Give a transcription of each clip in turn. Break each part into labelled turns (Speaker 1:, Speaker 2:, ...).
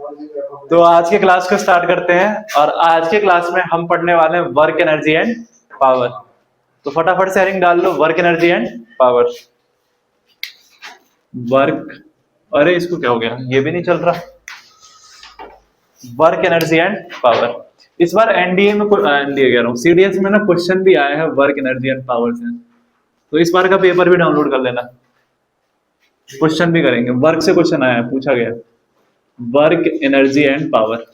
Speaker 1: तो आज के क्लास को स्टार्ट करते हैं और आज के क्लास में हम पढ़ने वाले हैं वर्क एनर्जी एंड पावर। तो फटाफट से हेडिंग डाल लो, work energy and power. Work, अरे इसको क्या हो गया, ये भी नहीं चल रहा। Work energy and power. इस बार एनडीए में, एनडीए कह रहा हूँ, सीडीएस में ना क्वेश्चन भी आया है वर्क एनर्जी एंड पावर से। तो इस बार का पेपर भी डाउनलोड कर लेना, क्वेश्चन भी करेंगे। वर्क से क्वेश्चन आया है, पूछा गया वर्क एनर्जी एंड पावर।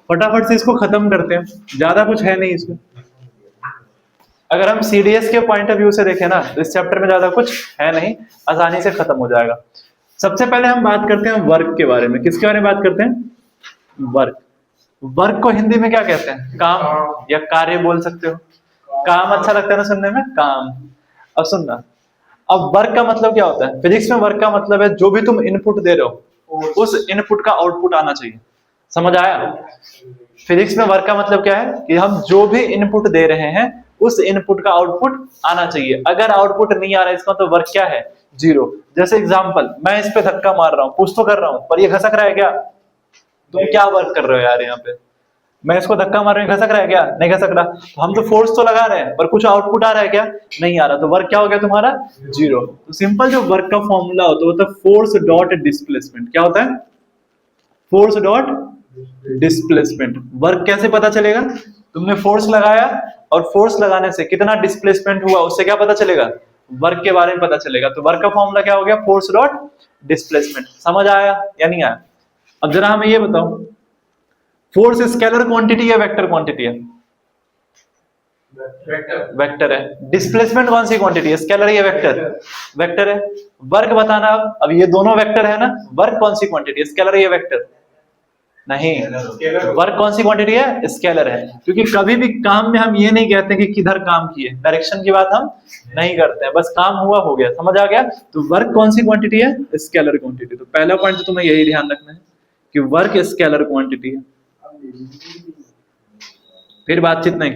Speaker 1: फटाफट से इसको खत्म करते हैं, ज्यादा कुछ है नहीं इसमें। अगर हम सीडीएस के पॉइंट ऑफ व्यू से देखें ना, तो इस चैप्टर में ज्यादा कुछ है नहीं, आसानी से खत्म हो जाएगा। सबसे पहले हम बात करते हैं वर्क के बारे में। किसके बारे में बात करते हैं? वर्क। वर्क को हिंदी में क्या कहते हैं? काम या कार्य बोल सकते हो। काम अच्छा लगता है ना सुनने में, काम। अब सुनना, अब वर्क का मतलब क्या होता है? फिजिक्स में वर्क का मतलब है जो भी तुम इनपुट दे रहे हो उस इनपुट का आउटपुट आना चाहिए। समझ आया? फिजिक्स में वर्क का मतलब क्या है कि हम जो भी इनपुट दे रहे हैं उस इनपुट का आउटपुट आना चाहिए। अगर आउटपुट नहीं आ रहा है इसका तो वर्क क्या है? जीरो। जैसे एग्जांपल, मैं इस पे धक्का मार रहा हूं, कुछ तो कर रहा हूं, पर ये घसक रहा है क्या? तुम क्या वर्क कर रहे हो यार यहाँ पे? मैं इसको धक्का मार रहा हूं, घसक रहा है क्या? नहीं घसक रहा। तो हम तो फोर्स तो लगा रहे हैं, पर कुछ आउटपुट आ रहा है क्या? नहीं आ रहा। तो वर्क क्या हो गया तुम्हारा? जीरो। तो सिंपल जो वर्क का फॉर्मूला होता है वो फोर्स डॉट डिस्प्लेसमेंट। क्या होता है? Force dot displacement. वर्क कैसे पता चलेगा? तुमने फोर्स लगाया और फोर्स लगाने से कितना डिस्प्लेसमेंट हुआ उससे क्या पता चलेगा? वर्क के बारे में पता चलेगा। तो वर्क का फॉर्मूला क्या हो गया? Force dot displacement. समझ आया या नहीं आया? अब जरा हमें ये बताओ, फोर्स स्केलर क्वांटिटी या वेक्टर क्वांटिटी है? वेक्टर है। डिस्प्लेसमेंट कौन सी क्वांटिटी है, स्केलर या वेक्टर? वेक्टर है। वर्क बताना। अब ये दोनों वेक्टर है ना, वर्क कौन सी क्वांटिटी है, स्केलर या वेक्टर? नहीं, वर्क कौन सी क्वांटिटी है? स्केलर है। क्योंकि कभी भी काम में हम ये नहीं कहते कि किधर काम किए, डायरेक्शन की बात हम नहीं करते हैं, बस काम हुआ हो गया। समझ आ गया? तो वर्क कौन सी क्वांटिटी है? Scalar quantity. तो पहला पॉइंट तो तुम्हें यही ध्यान रखना है कि वर्क स्केलर क्वांटिटी है, फिर बातचीत नहीं।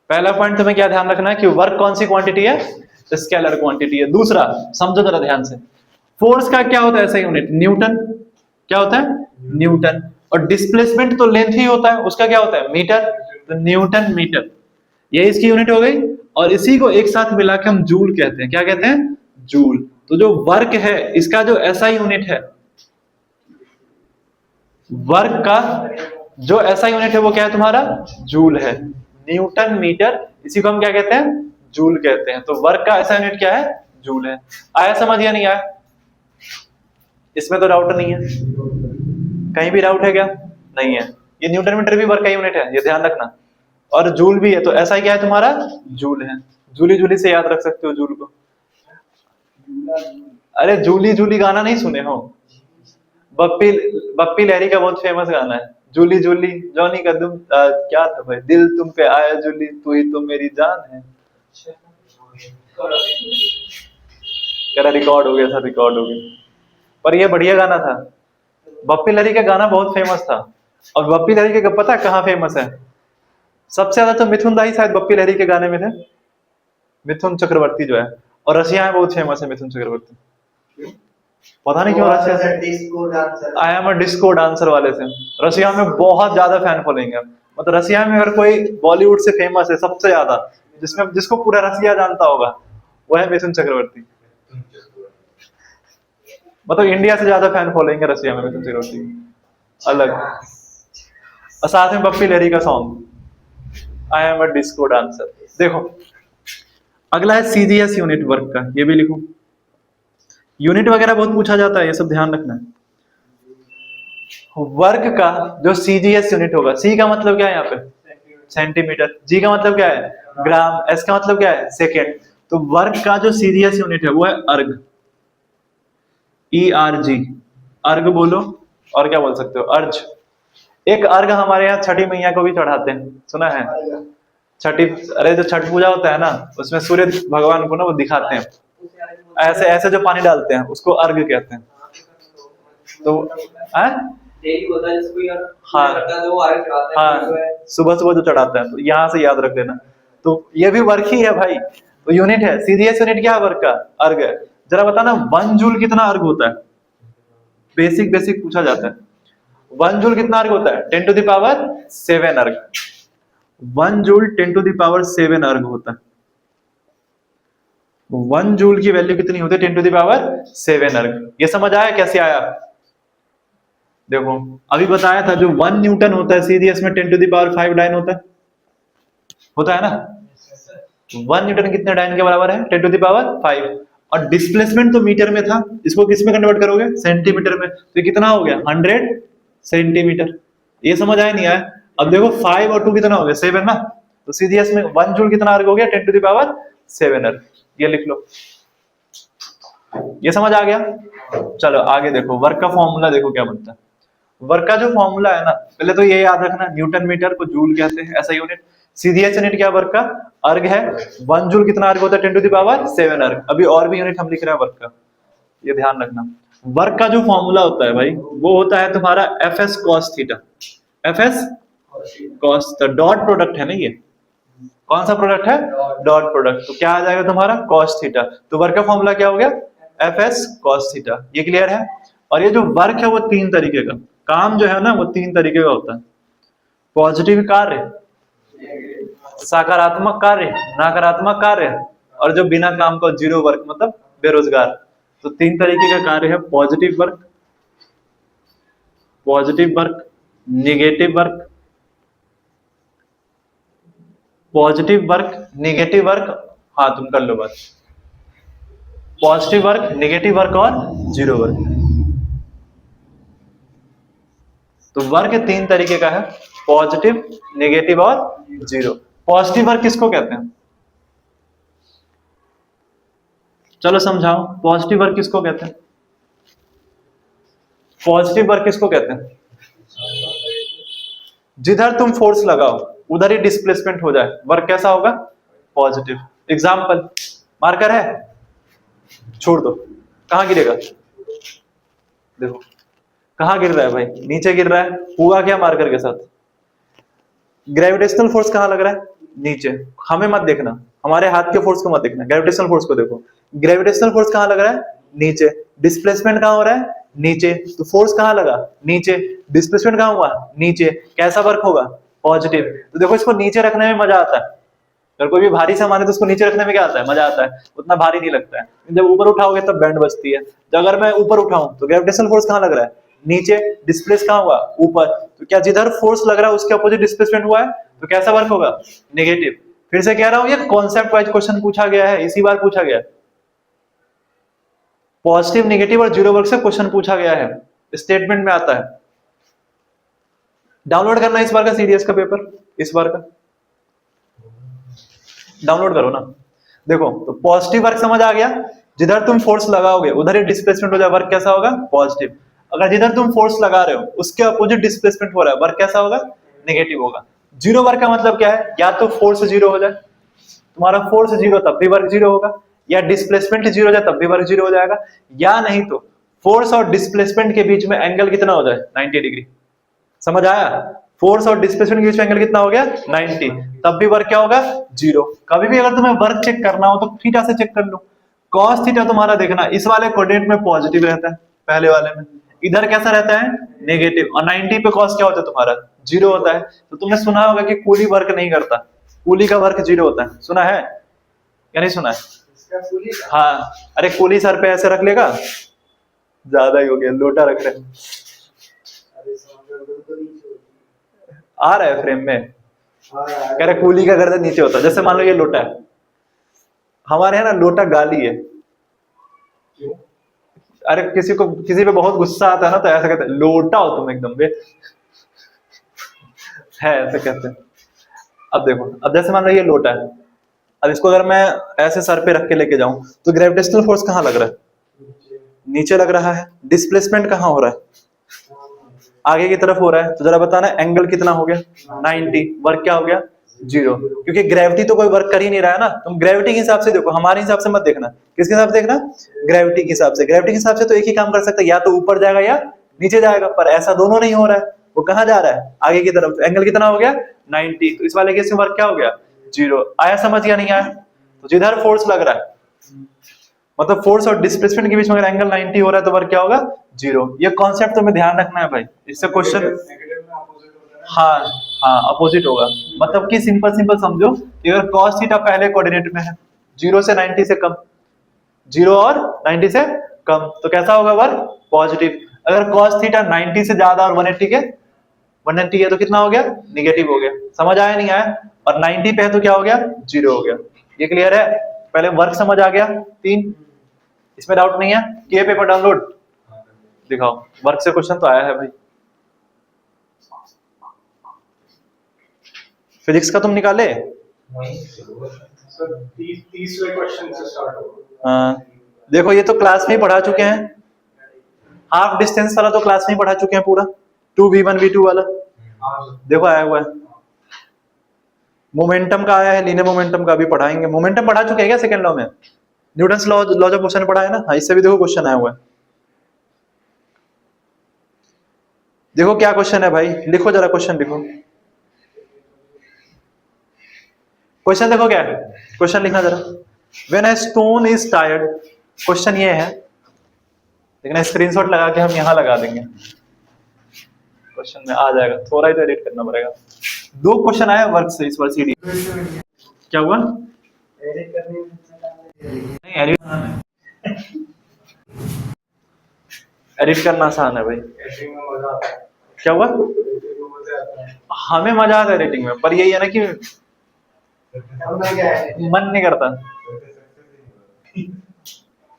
Speaker 1: पहला पॉइंट तुम्हें क्या ध्यान रखना है कि वर्क कौन सी क्वांटिटी है? स्केलर क्वांटिटी है। दूसरा समझो जरा ध्यान से, फोर्स का क्या होता है ऐसा यूनिट? न्यूटन। क्या होता है? न्यूटन। और डिस्प्लेसमेंट तो लेंथ ही होता है, उसका क्या होता है? मीटर। तो न्यूटन मीटर, ये इसकी यूनिट हो गई। और इसी को एक साथ मिला के हम जूल कहते हैं। क्या कहते हैं? जूल। तो जो वर्क है इसका जो ऐसा यूनिट है, वर्क का जो ऐसा यूनिट है वो क्या है तुम्हारा? जूल है। न्यूटन मीटर, इसी को हम क्या कहते हैं? जूल कहते हैं। तो वर्क का ऐसा यूनिट क्या है? जूल है। आया समझ या नहीं आया? इसमें तो डाउट नहीं है, कहीं भी डाउट है क्या? नहीं है। ये न्यूटन मीटर भी वर्क का यूनिट है, ये ध्यान रखना। और जूल भी है, तो ऐसा क्या है तुम्हारा? जूल है। जूली जूली से याद रख सकते हो जूल को। अरे जूली जूली गाना नहीं सुने हो? बप्पी बप्पी लहरी का बहुत फेमस गाना है, जूली जूली जॉनी का तुम क्या था भाई, दिल तुम पे आया जूली, तू ही तो मेरी जान है। कह रिकॉर्ड हो गया सर, रिकॉर्ड हो गया। पर ये बढ़िया गाना था, बप्पी लहरी का गाना बहुत फेमस था। और बप्पी लहरी का पता कहाँ फेमस है? सबसे ज्यादा तो मिथुन दा ही शायद बप्पी लहरी के गाने में थे, मिथुन चक्रवर्ती जो है। और रशिया में बहुत फेमस है मिथुन चक्रवर्ती, पता नहीं क्यों। Russia I am a disco dancer वाले से रशिया में बहुत ज्यादा फैन फॉलोइंग है। मतलब रशिया में अगर कोई बॉलीवुड से फेमस है सबसे ज्यादा, जिसमें जिसको पूरा रशिया जानता होगा, वो है मिथुन चक्रवर्ती। मतलब इंडिया से ज्यादा फैन फॉलोइंग है रशिया में मिथुन चक्रवर्ती, अलग। और साथ में बप्पी लहरी का song I am a disco dancer. देखो अगला है सीजीएस यूनिट वर्क का, ये भी लिखो। यूनिट वगैरह बहुत पूछा जाता है, ये सब ध्यान रखना है। वर्क का जो सीजीएस यूनिट होगा, सी का मतलब क्या है यहाँ पे? सेंटीमीटर। जी का मतलब क्या है? ग्राम। एस का मतलब क्या है? सेकेंड। तो वर्क का जो सीजीएस यूनिट है वो है अर्ग, ERG। अर्ग बोलो, और क्या बोल सकते हो? अर्ज। एक अर्घ हमारे यहाँ छठी मैया को भी चढ़ाते हैं, सुना है? छठी, अरे जो छठ पूजा होता है ना, उसमें सूर्य भगवान को ना वो दिखाते हैं, ऐसे ऐसे जो पानी डालते हैं उसको अर्घ कहते हैं। तो हाँ हाँ, सुबह सुबह जो चढ़ाते हैं, तो यहाँ से याद रख लेना। तो ये भी वर्क ही है भाई, तो यूनिट है। सीजीएस यूनिट क्या है? वर्क का अर्घ है। जरा बताना 1 जूल कितना अर्घ होता है? बेसिक बेसिक पूछा जाता है। 1 जूल कितना अर्ग होता है? 10 टू द पावर 7 अर्ग। 1 जूल 10 टू द पावर 7 अर्ग होता है। 1 जूल की वैल्यू कितनी होती है? 10 टू द पावर 7 अर्ग। ये समझ आया कैसे आया? देखो अभी बताया था जो 1 न्यूटन होता है सीधीएस में 10 टू द पावर 5 डाइन होता है ना। 1 न्यूटन कितने डाइन के बराबर है? 10 टू द पावर 5। और डिस्प्लेसमेंट तो मीटर में था, इसको किस में कन्वर्ट करोगे? सेंटीमीटर में। तो कितना हो गया? 100 सेंटीमीटर। ये समझ आया नहीं आया? अब देखो 5 और 2 कितना हो गया? 7 ना। तो सीधीएस में 1 जूल कितना अर्ग हो गया? 10 टू द पावर 7 अर्ग। ये लिख लो। ये समझ आ गया? चलो आगे देखो, वर्क का फॉर्मूला देखो क्या बनता है। वर्क का जो फॉर्मूला है ना, पहले तो ये याद रखना, न्यूटन मीटर को जूल कहते हैं, ऐसा यूनिट। सीधीएस यूनिट क्या वर्क का? अर्ग है। 1 जूल कितना अर्ग होता है? 10 टू द पावर 7 अर्ग। अभी और भी यूनिट हम लिख रहे हैं वर्क का, ये ध्यान रखना। वर्क का जो फॉर्मूला होता है भाई, वो होता है तुम्हारा F S cos theta. F S cos, dot product है ना ये। कौन सा प्रोडक्ट है? Dot product. तो क्या आ जाएगा तुम्हारा? Cos theta. तो वर्क का फॉर्मूला क्या हो गया? F S cos theta. ये क्लियर है? और ये जो वर्क है वो 3 तरीके का, काम जो है ना वो 3 तरीके का होता है। पॉजिटिव कार्य, सकारात्मक कार्य, नकारात्मक कार्य, और जो बिना काम का जीरो वर्क मतलब बेरोजगार। तो 3 तरीके का कार्य है। Positive work, negative work, positive work, negative work. हाँ तुम कर लो बात। पॉजिटिव वर्क, नेगेटिव वर्क और जीरो वर्क। तो वर्क 3 तरीके का है, पॉजिटिव, नेगेटिव और जीरो। पॉजिटिव वर्क किसको कहते हैं? चलो समझाओ, पॉजिटिव वर्क किसको कहते हैं? पॉजिटिव वर्क किसको कहते हैं? जिधर तुम फोर्स लगाओ उधर ही डिस्प्लेसमेंट हो जाए, वर्क कैसा होगा? पॉजिटिव। एग्जाम्पल, मार्कर है, छोड़ दो, कहां गिरेगा? देखो कहां गिर रहा है भाई? नीचे गिर रहा है। हुआ क्या मार्कर के साथ? ग्रेविटेशनल फोर्स कहां लग रहा है? नीचे। हमें मत देखना, हमारे हाथ के फोर्स को मत देखना, ग्रेविटेशनल फोर्स को देखो। ग्रेविटेशनल फोर्स कहां लग रहा है? नीचे। डिस्प्लेसमेंट कहां हो रहा है? नीचे। तो फोर्स कहां लगा? नीचे। डिस्प्लेसमेंट कहां हुआ? नीचे। कैसा वर्क होगा? पॉजिटिव। तो देखो इसको नीचे रखने में मजा आता है। अगर कोई भी भारी सामान है तो उसको नीचे रखने में क्या आता है? मजा आता है, उतना भारी नहीं लगता है। जब ऊपर उठाओगे तब बैंड बजती है। तो अगर मैं ऊपर उठाऊं तो ग्रेविटेशनल फोर्स कहां लग रहा है? नीचे। डिस्प्लेस कहां हुआ? ऊपर। तो क्या जिधर फोर्स लग रहा है उसके अपोजिट डिस्प्लेसमेंट हुआ है, तो कैसा वर्क होगा? नेगेटिव। फिर से कह रहा हूं, ये कॉन्सेप्ट वाइज क्वेश्चन पूछा गया है, इसी बार पूछा गया है। पॉजिटिव, नेगेटिव और जीरो वर्क से क्वेश्चन पूछा गया है, स्टेटमेंट में आता है। डाउनलोड करना इस बार का सीडीएस का पेपर, इस बार का डाउनलोड करो ना। देखो तो पॉजिटिव वर्क समझ आ गया, जिधर तुम फोर्स लगाओगे उधर ही डिस्प्लेसमेंट हो जाए, वर्क कैसा होगा? पॉजिटिव। अगर जिधर तुम फोर्स लगा रहे हो उसके अपोजिट डिस्प्लेसमेंट हो रहा है, वर्क कैसा होगा? नेगेटिव होगा। जीरो वर्क का मतलब क्या है? या तो फोर्स जीरो हो जाए, तुम्हारा फोर्स जीरो तब भी वर्क जीरो होगा, या डिस्प्लेसमेंट जीरो हो जाए तब भी वर्क जीरो हो जाएगा, या नहीं तो फोर्स और डिस्प्लेसमेंट के बीच में एंगल कितना हो जाए? 90 डिग्री। समझ आया? फोर्स और डिस्प्लेसमेंट के बीच में एंगल कितना हो गया? 90। तब भी वर्क क्या होगा? जीरो। कभी भी अगर तुम्हें वर्क चेक करना हो तो थीटा से चेक कर लो। कॉस थीटा तुम्हारा देखना, इस वाले कोऑर्डिनेट में पॉजिटिव रहता है, पहले वाले में इधर कैसा रहता है? नेगेटिव। और 90 पे कॉस क्या होता है तुम्हारा? जीरो होता है। तो तुमने सुना होगा कि कूली वर्क नहीं करता, कूली का वर्क जीरो होता है। सुना है या नहीं सुना है? हाँ, अरे कूली सर पे ऐसे रख लेगा, ज्यादा ही हो गया, लोटा रख रहे आ रहा है फ्रेम में, कह रहे कूली का गर्दन नीचे होता है। जैसे मान लो ये लोटा है, हमारे यहाँ ना लोटा गाली है। अरे किसी पे बहुत गुस्सा आता है ना तो ऐसा कहते हैं, लोटा हो तुम एकदम बे, है ऐसे कहते हैं। अब देखो, अब जैसे मान लो ये लोटा है, अब इसको अगर मैं ऐसे सर पे रख के लेके जाऊं तो ग्रेविटेशनल फोर्स कहां लग रहा है? नीचे लग रहा है। डिस्प्लेसमेंट कहां हो रहा है? आगे की तरफ हो रहा है। तो जरा बताना एंगल कितना हो गया? 90। वर्क क्या हो गया? जीरो। क्योंकि ग्रेविटी तो कोई वर्क कर ही नहीं रहा है ना। तुम ग्रेविटी के हिसाब से देखो, हमारे हिसाब से मत देखना। किसके हिसाब से देखना? ग्रेविटी के हिसाब से। ग्रेविटी के हिसाब से तो एक ही काम कर सकते हैं, या तो ऊपर जाएगा या नीचे जाएगा, पर ऐसा दोनों नहीं हो रहा है। वो कहां जा रहा है? आगे की तरफ। एंगल कितना हो गया? 90। तो इस वाले केस में वर्क क्या हो गया? जीरो। आया समझ या नहीं आया? तो जिधर फोर्स लग रहा है मतलब फोर्स और डिस्प्लेसमेंट के बीच में अगर एंगल 90 हो रहा है तो वर्क क्या होगा, 0। ये कॉन्सेप्ट तुम्हें ध्यान रखना है भाई, इससे क्वेश्चन, हाँ हाँ अपोजिट होगा। मतलब कि सिंपल सिंपल समझो कि अगर cos थीटा पहले कोऑर्डिनेट में है 0 से 90 से कम, 0 और 90 से कम, तो कैसा होगा वर्क, पॉजिटिव। अगर cos थीटा 90 से ज्यादा और 180 के 190 है तो कितना हो गया, निगेटिव हो गया। समझ आया नहीं आया, और 90 पे है तो क्या हो गया, 0 हो गया। ये क्लियर है, पहले वर्क समझ आ गया 3, इसमें डाउट नहीं है। किए पेपर डाउनलोड, दिखाओ वर्क से क्वेश्चन तो आया है भाई। फिजिक्स का तुम निकाले,
Speaker 2: सर 30वें क्वेश्चन से स्टार्ट होगा।
Speaker 1: हाँ देखो ये तो क्लास में ही पढ़ा चुके हैं, हाफ डिस्टेंस वाला तो क्लास में ही पढ़ा चुके हैं पूरा, 2v1 v2 वाला देखो आया हुआ है। मोमेंटम का आया है, लीनियर मोमेंटम का भी पढ़ाएंगे। मोमेंटम पढ़ा चुके हैं क्या सेकंड लॉ में, न्यूटन्स लॉ ऑफ मोशन पढ़ा है ना, हाँ इससे भी देखो क्वेश्चन आया हुआ है। देखो क्या क्वेश्चन है भाई, लिखो जरा क्वेश्चन लिखो। क्वेश्चन देखो क्या है, क्वेश्चन लिखना जरा। When a stone is tired, question ये है, लेकिन स्क्रीनशॉट लगा के हम यहां लगा देंगे, क्वेश्चन में आ जाएगा, थोड़ा ही तो एडिट करना पड़ेगा। 2 क्वेश्चन आए वर्क से इस बार सीडी। क्या हुआ,
Speaker 2: एडिट करने में
Speaker 1: नहीं एडिट एडिट करना आसान है भाई।
Speaker 2: एडिटिंग में मजा आता है,
Speaker 1: क्या हुआ,
Speaker 2: एडिटिंग में मजा आता है।
Speaker 1: हमें मजा आता है एडिटिंग में, पर यही है ना कि
Speaker 2: अब मैं क्या है,
Speaker 1: मन नहीं करता।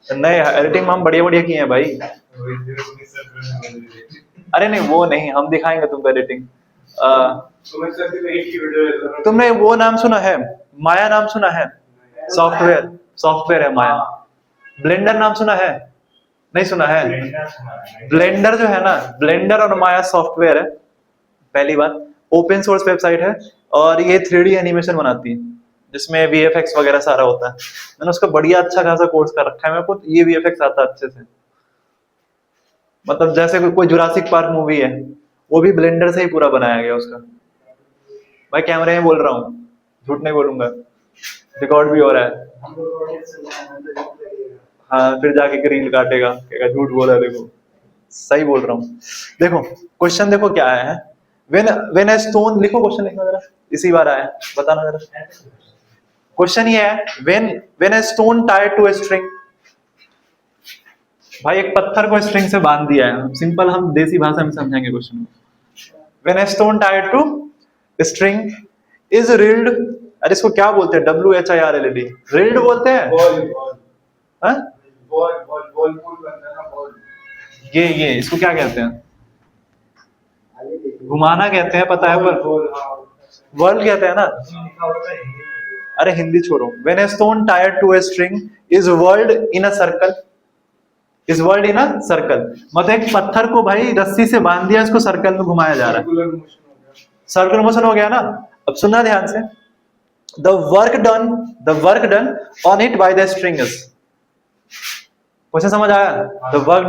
Speaker 1: नहीं एडिटिंग में हम बढ़िया बढ़िया किए हैं भाई। अरे नहीं वो नहीं, हम दिखाएंगे तुमको एडिटिंग।
Speaker 2: सुमित सर की तो एक ही वीडियो है।
Speaker 1: तुमने वो नाम सुना है, माया नाम सुना है, सॉफ्टवेयर, सॉफ्टवेयर है माया। ब्लेंडर नाम सुना है, नहीं सुना है। ब्लेंडर जो है ना, ब्लेंडर और माया सॉफ्टवेयर है, पहली बात ओपन सोर्स वेबसाइट है, और ये 3D एनिमेशन बनाती है जिसमें VFX वगैरह सारा होता है। मैंने उसका बढ़िया अच्छा खासा कोर्स कर रखा है, मेरे को ये VFX आता है अच्छे से। मतलब जैसे कोई जुरासिक पार्क मूवी है, वो भी ब्लेंडर से ही पूरा बनाया गया उसका। भाई कैमरे में बोल रहा हूँ, झूठ नहीं बोलूंगा, रिकॉर्ड भी हो रहा है। हाँ फिर जाके रील काटेगा, कहेगा झूठ बोला, देखो सही बोल रहा हूँ। देखो क्वेश्चन देखो क्या आया है, व्हेन अ स्टोन, लिखो क्वेश्चन लिखना जरा, इसी बार आया है, बताना जरा। क्वेश्चन ये है, when a stone tied to a string, भाई एक पत्थर को स्ट्रिंग से बांध दिया है, सिंपल हम देसी भाषा में समझेंगे क्वेश्चन को। When a stone tied to string is whirled, अरे इसको क्या बोलते हैं, WHIRLD, रिल्ड बोलते हैं। हाँ ये इसको क्या कहते हैं, घुमाना कहते हैं, पता है, पर वर्ल्ड कहते हैं ना। अरे हिंदी छोड़ो, व्हेन अ स्टोन टायर्ड to a string is whirled in a circle, is whirled in a circle, मतलब एक पत्थर को भाई रस्सी से बांध दिया, इसको सर्कल में घुमाया जा रहा है, सर्कुलर मोशन हो गया ना। अब सुनना ध्यान से, the work done on it by the string is, question समझ आया, the work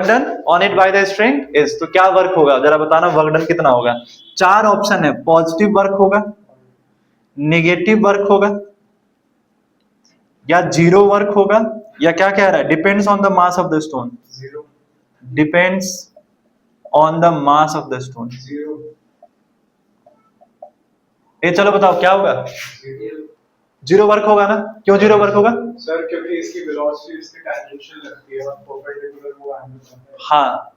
Speaker 1: done on it by the string is, तो क्या वर्क होगा जरा बताना, वर्क डन कितना होगा। 4 ऑप्शन है, पॉजिटिव वर्क होगा, नेगेटिव वर्क होगा, या 0 वर्क होगा, या क्या कह रहा है, depends on the mass of the stone, depends on the mass of the stone. ये चलो बताओ क्या होगा, 0 वर्क होगा ना, क्यों 0 वर्क होगा
Speaker 2: सर, क्योंकि इसकी वेलोसिटी इसकी टेंजेंशियल लगती है और परपेंडिकुलर वो एंगल है।
Speaker 1: हाँ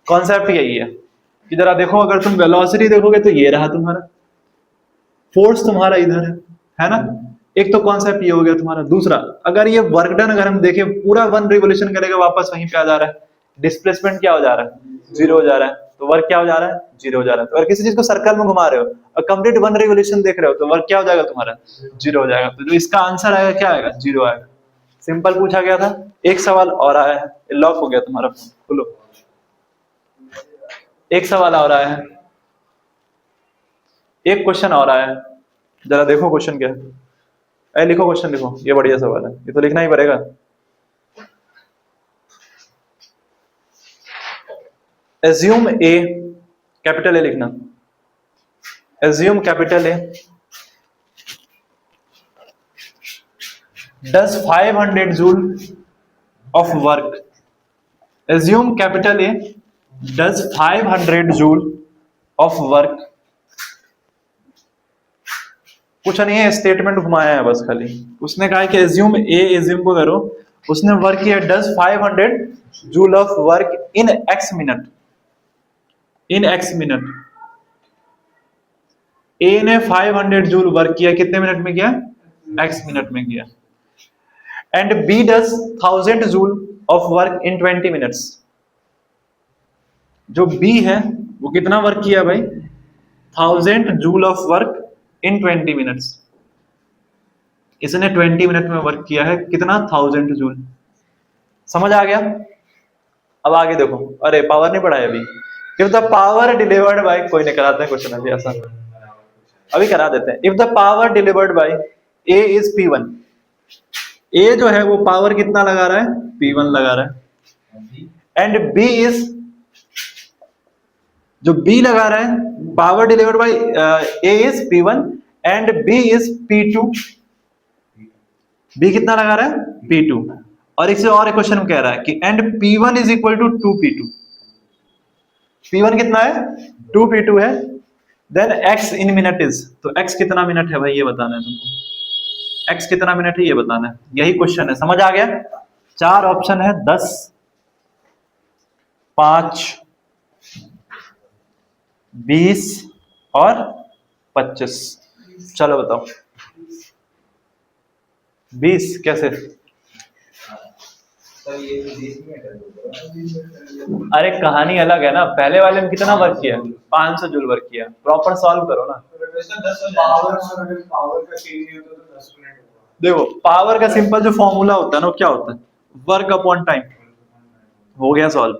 Speaker 1: कॉन्सेप्ट यही है कि जरा देखो, अगर तुम वेलोसिटी देखोगे तो ये रहा तुम्हारा, फोर्स तुम्हारा इधर है ना। एक तो कॉन्सेप्ट ये हो गया तुम्हारा। दूसरा, अगर ये वर्क डन अगर हम देखें, पूरा 1 रिवोल्यूशन करेगा वापस वहीं पे आ जा रहा है, डिस्प्लेसमेंट क्या हो जा रहा है, 0 हो जा रहा है, तो वर्क क्या हो जा रहा है, 0 हो जा रहा है। तो अगर किसी चीज को सर्कल में घुमा रहे हो और कंप्लीट 1 रिवोल्यूशन देख रहे हो, तो वर्क क्या हो जाएगा तुम्हारा, 0 हो जाएगा। तो जो इसका आंसर आएगा क्या आएगा, 0 आएगा। सिंपल पूछा गया था। एक सवाल और आया है, लॉक हो गया तुम्हारा फोन, खुलो। एक सवाल और आया है, एक क्वेश्चन और आया है, जरा देखो क्वेश्चन क्या है। लिखो क्वेश्चन, लिखो, ये बढ़िया सवाल है, ये तो लिखना ही पड़ेगा। एज्यूम ए, कैपिटल ए लिखना, assume capital A does 500 joule of work. Assume capital A does 500 joule of work. कुछ नहीं है, स्टेटमेंट घुमाया है बस खाली। उसने कहा कि एज्यूम ए, एज्यूम को करो, उसने वर्क किया does 500 joule of work in X minute, in X minute. A ने 500 जूल वर्क किया, कितने मिनट में किया? एक्स मिनट में किया। And B does 1000 joule of work in 20 minutes. जो बी है वो कितना वर्क किया भाई? 1000 joule of work in 20 minutes. इसने 20 मिनट में वर्क किया है, कितना? 1000 जूल। समझ आ गया? अब आगे देखो, अरे पावर नहीं पढ़ाया अभी। If the power delivered bye, कोई नहीं, कराते हैं क्वेश्चन अभी ऐसा, अभी करा देते हैं। If the power delivered by A is P1, ए जो है वो पावर कितना लगा रहा है? P1 लगा रहा है। एंड बी इज, जो बी लगा रहा है, power delivered by A is P1 and B is P2। B कितना लगा रहा है? P2। और इससे और एक क्वेश्चन कह रहा है कि and P1 is equal to 2P2। P1 कितना है? 2P2 है। Then x in minute is, तो x कितना मिनट है भाई ये बताना है तुमको। x कितना मिनट है ये बताना है, यही क्वेश्चन है। समझ आ गया? 4 ऑप्शन है, 10, 5, 20 और 25। चलो बताओ 20 कैसे? अरे कहानी अलग है ना, पहले वाले में कितना वर्क किया? 500 जूल वर्क किया। प्रॉपर सॉल्व करो ना।
Speaker 2: पावर का चेंज नहीं होता तो 10 मिनट होगा।
Speaker 1: देखो पावर का सिंपल जो फॉर्मूला होता है ना, क्या होता है? Work upon time. हो गया सॉल्व।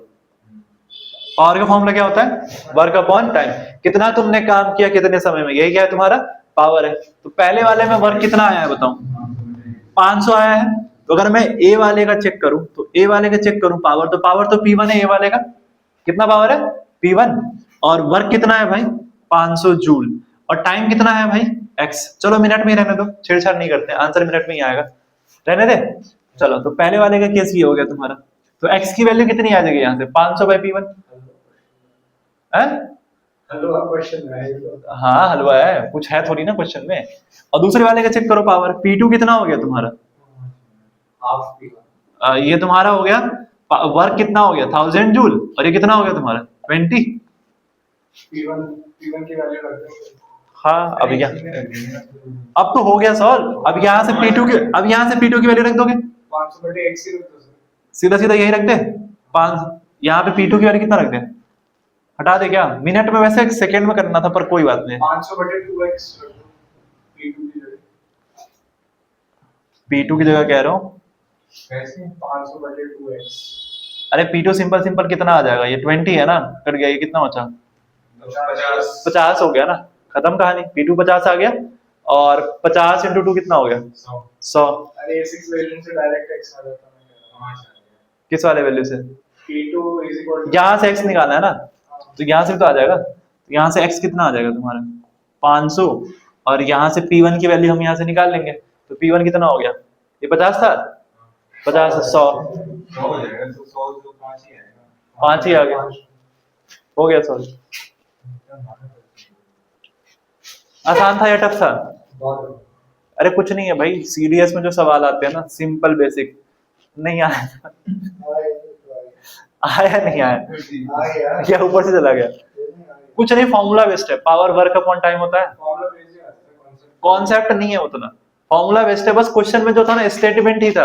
Speaker 1: पावर का फॉर्मूला क्या होता है? Work upon time. कितना तुमने काम किया कितने समय में, यही क्या है तुम्हारा? पावर है। तो पहले वाले में वर्क कितना आया है बताओ? 500 आया है। तो अगर मैं ए वाले का चेक करूं, तो ए वाले का चेक करूं पावर, तो पावर तो P1 है ए वाले का। कितना पावर है? P1। और वर्क कितना है भाई? 500 जूल। और टाइम कितना है भाई? x। चलो मिनट में ही रहने दो, छेड़छाड़ नहीं करते, आंसर मिनट में ही आएगा, रहने दे। चलो तो पहले वाले का केस ये हो गया तुम्हारा। तो x की वैल्यू कितनी आ जाएगी यहाँ से? 500 बाई P1 है?
Speaker 2: हलवा क्वेश्चन है ये तो।
Speaker 1: हाँ हलवा है, कुछ है थोड़ी ना क्वेश्चन में। और दूसरे वाले का चेक करो पावर, P2 कितना हो गया तुम्हारा?
Speaker 2: Half P1।
Speaker 1: ये तुम्हारा हो गया, वर्क कितना हो गया? 1000 जूल। और ये कितना हो गया तुम्हारा? 20।
Speaker 2: P1 की वैल्यू रख दो।
Speaker 1: हाँ अब अब तो हो गया सॉल्व। अब यहाँ से P2 की, अब यहाँ से P2 की वैल्यू रख दोगे,
Speaker 2: 500 बटे x ही रख दो सर।
Speaker 1: सीधा सीधा यही रख दे। 5, यहाँ पे P2 की वैल्यू कितना रख दे? हटा दे क्या? मिनट में वैसे सेकंड में करना था, पर कोई बात नहीं।
Speaker 2: 500 बटे 2x रख दो P2 की जगह।
Speaker 1: P2 की जगह कह रहा हूँ,
Speaker 2: कैसे? 500 बटे 2x।
Speaker 1: अरे P2 सिंपल सिंपल कितना आ जाएगा? ये 20 है ना, कट गया, ये कितना बचा? 50 हो गया ना, खत्म कहानी। P2 50 आ गया, और 50 इंटू 2 कितना हो गया? 100।
Speaker 2: अरे 6 वैल्यू से डायरेक्ट x आ जाता है।
Speaker 1: किस वाले वैल्यू से?
Speaker 2: P2 इज इक्वल टू,
Speaker 1: यहाँ से x निकालना है ना, तो यहाँ से भी तो आ जाएगा। तो यहाँ से x कितना आ जाएगा तुम्हारा? 500। और यहाँ से P1 की वैल्यू हम यहाँ से निकाल लेंगे, तो P1 कितना हो गया? ये 50 था, 50 से 100
Speaker 2: हो जाएगा तो 100 जो 5 ही आएगा।
Speaker 1: 5 ही आ गया, हो गया सॉल्व। आसान था या टफ था? अरे कुछ नहीं है भाई, सीडीएस में जो सवाल आते हैं ना, सिंपल बेसिक, नहीं आया आया नहीं आया, क्या ऊपर से चला गया? कुछ नहीं, फॉर्मूला बेस्ड है। पावर वर्क अपॉन टाइम होता है, कॉन्सेप्ट नहीं है उतना, फॉर्मूला बेस्ड है। बस क्वेश्चन में जो था ना, स्टेटमेंट ही था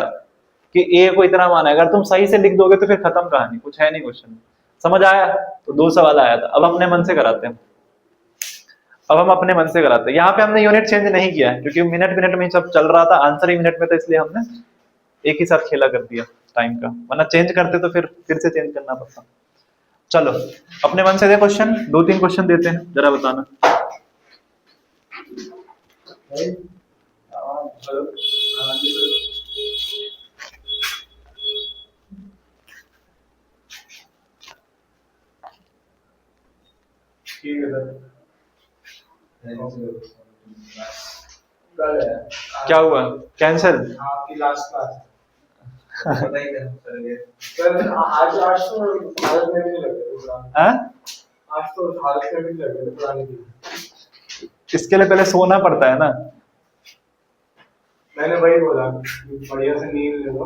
Speaker 1: कि ए को इतना माना है। अगर तुम सही से लिख दोगे तो फिर खत्म कहानी, कुछ है नहीं क्वेश्चन। समझ आया? तो 2 सवाल आया था। अब अपने मन से कराते हैं, अब हम अपने मन से कराते हैं। यहाँ पे हमने यूनिट चेंज नहीं किया है, क्योंकि मिनट मिनट में ही सब चल रहा था, आंसर ही मिनट में था, इसलिए हमने एक ही साथ खेला कर दिया टाइम का, वरना चेंज करते तो फिर से चेंज करना पड़ता। चलो अपने मन से दे क्वेश्चन, 2-3 क्वेश्चन देते हैं, जरा बताना।
Speaker 2: ठीक है सर। कल है
Speaker 1: क्या हुआ? कैंसिल?
Speaker 2: हाँ, आपकी लास्ट क्लास
Speaker 3: पता ही नहीं चल गया।
Speaker 2: सर। आज तो हालत में भी नहीं लग रहा था।
Speaker 1: हाँ?
Speaker 2: आज तो हालत में भी नहीं लग रहा था पुरानी की।
Speaker 1: इसके लिए पहले सोना पड़ता है ना।
Speaker 2: मैंने वही बोला कि बढ़िया से नींद ले लो।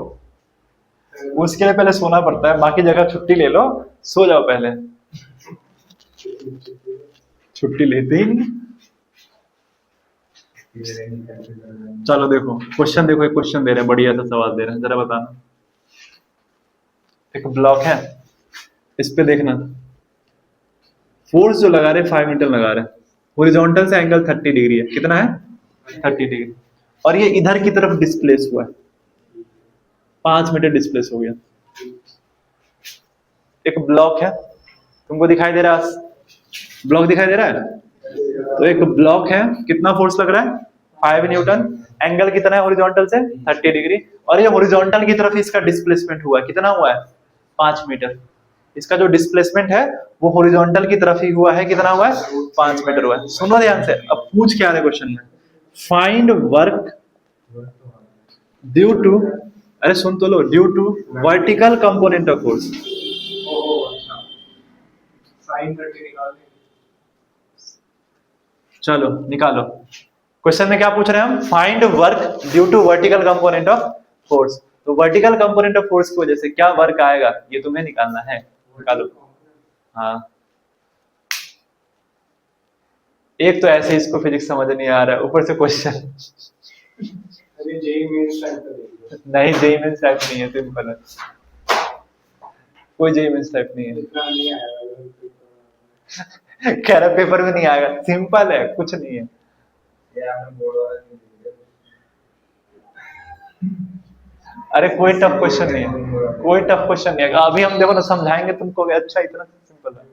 Speaker 1: उसके लिए पहले सोना पड़ता है, बाकी जगह छुट्टी ले लो, सो जाओ पहले। छुट्टी लेते ही नहीं। चलो देखो क्वेश्चन, देखो एक क्वेश्चन दे रहे हैं, बढ़िया सा सवाल दे रहे हैं, जरा बताना। एक ब्लॉक है, इस पे देखना, फोर्स जो लगा रहे 5 न्यूटन लगा रहे हैं, हॉरिजॉन्टल से एंगल 30 डिग्री है, कितना है? 30 डिग्री। और ये इधर की तरफ डिस्प्लेस हुआ है, 5 मीटर डिस्प्लेस हो गया। एक ब्लॉक है, तुमको दिखाई दे रहा है? ब्लॉक दिखाई दे रहा है? तो एक ब्लॉक है, कितना फोर्स लग रहा है? 5 न्यूटन। एंगल कितना है हॉरिजॉन्टल से? 30 डिग्री। और ये हॉरिजॉन्टल की तरफ इसका डिस्प्लेसमेंट हुआ है, कितना हुआ है? 5 मीटर। इसका जो डिस्प्लेसमेंट है वो हॉरिजॉन्टल की तरफ ही हुआ है, कितना हुआ है? 5 मीटर हुआ है। सुनो ध्यान से, अब पूछ क्या रहे क्वेश्चन में, फाइंड वर्क ड्यू टू, अरे सुन तो लो, due to vertical component of force.
Speaker 2: ओह अच्छा, साइन करके निकालने।
Speaker 1: चलो निकालो। क्वेश्चन में क्या पूछ रहे हैं हम? Find work due to vertical component of force. तो वर्टिकल कंपोनेंट ऑफ फोर्स की वजह से क्या वर्क आएगा, ये तुम्हें निकालना है। निकालो। हाँ, एक तो ऐसे इसको फिजिक्स समझ नहीं आ रहा है, ऊपर से क्वेश्चन।
Speaker 2: अरे जेई मेंस टाइप का देखिए।
Speaker 1: नहीं, जेई मेंस टाइप नहीं है, सिंपल है, कोई जेई मेंस टाइप नहीं है।
Speaker 2: इतना नहीं आएगा।
Speaker 1: कह रहा पेपर में नहीं आएगा, सिंपल है, कुछ नहीं है।
Speaker 3: ये आपने बोर्ड वाला नहीं दिया।
Speaker 1: अरे कोई टफ क्वेश्चन नहीं है, कोई टफ क्वेश्चन नहीं है। अभी हम देखो ना समझाएंगे तुमको, अच्छा इतना सिंपल है।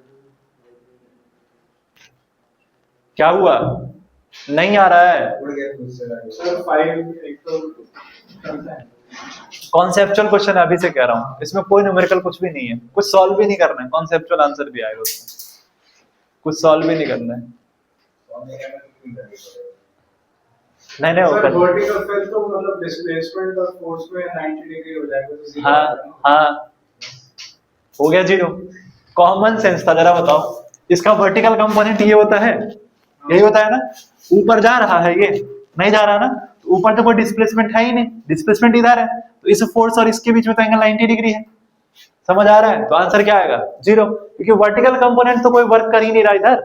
Speaker 1: क्या हुआ? नहीं आ रहा है?
Speaker 3: उड़ गया खुद से लाके।
Speaker 2: सर 5 एक तो करता है।
Speaker 1: कॉन्सेप्चुअल क्वेश्चन है, अभी से कह रहा हूँ, इसमें कोई न्यूमेरिकल कुछ भी नहीं है, कुछ सॉल्व भी नहीं करना है, कॉन्सेप्चुअल आंसर भी आएगा उसमें, कुछ सॉल्व भी नहीं करना है। नहीं नहीं, वो
Speaker 2: सर
Speaker 1: कर,
Speaker 2: वर्टिकल फिर तो मतलब डिस्प्लेसमेंट और फोर्स में 90 डिग्री हो जाएगा तो zero
Speaker 1: हाँ
Speaker 2: हो जाएगा।
Speaker 1: हाँ, हो गया जीरो। कॉमन सेंस था, जरा बताओ, इसका वर्टिकल कंपोनेंट ये होता है, यही होता है ना, ऊपर जा रहा है, ये नहीं जा रहा ना, तो ऊपर तो कोई डिस्प्लेसमेंट है ही नहीं, डिस्प्लेसमेंट इधर है, तो इस फोर्स और इसके बीच में तो एंगल 90 डिग्री है। समझ आ रहा है? तो आंसर क्या आएगा? जीरो, क्योंकि वर्टिकल कंपोनेंट तो कोई वर्क कर ही नहीं रहा इधर।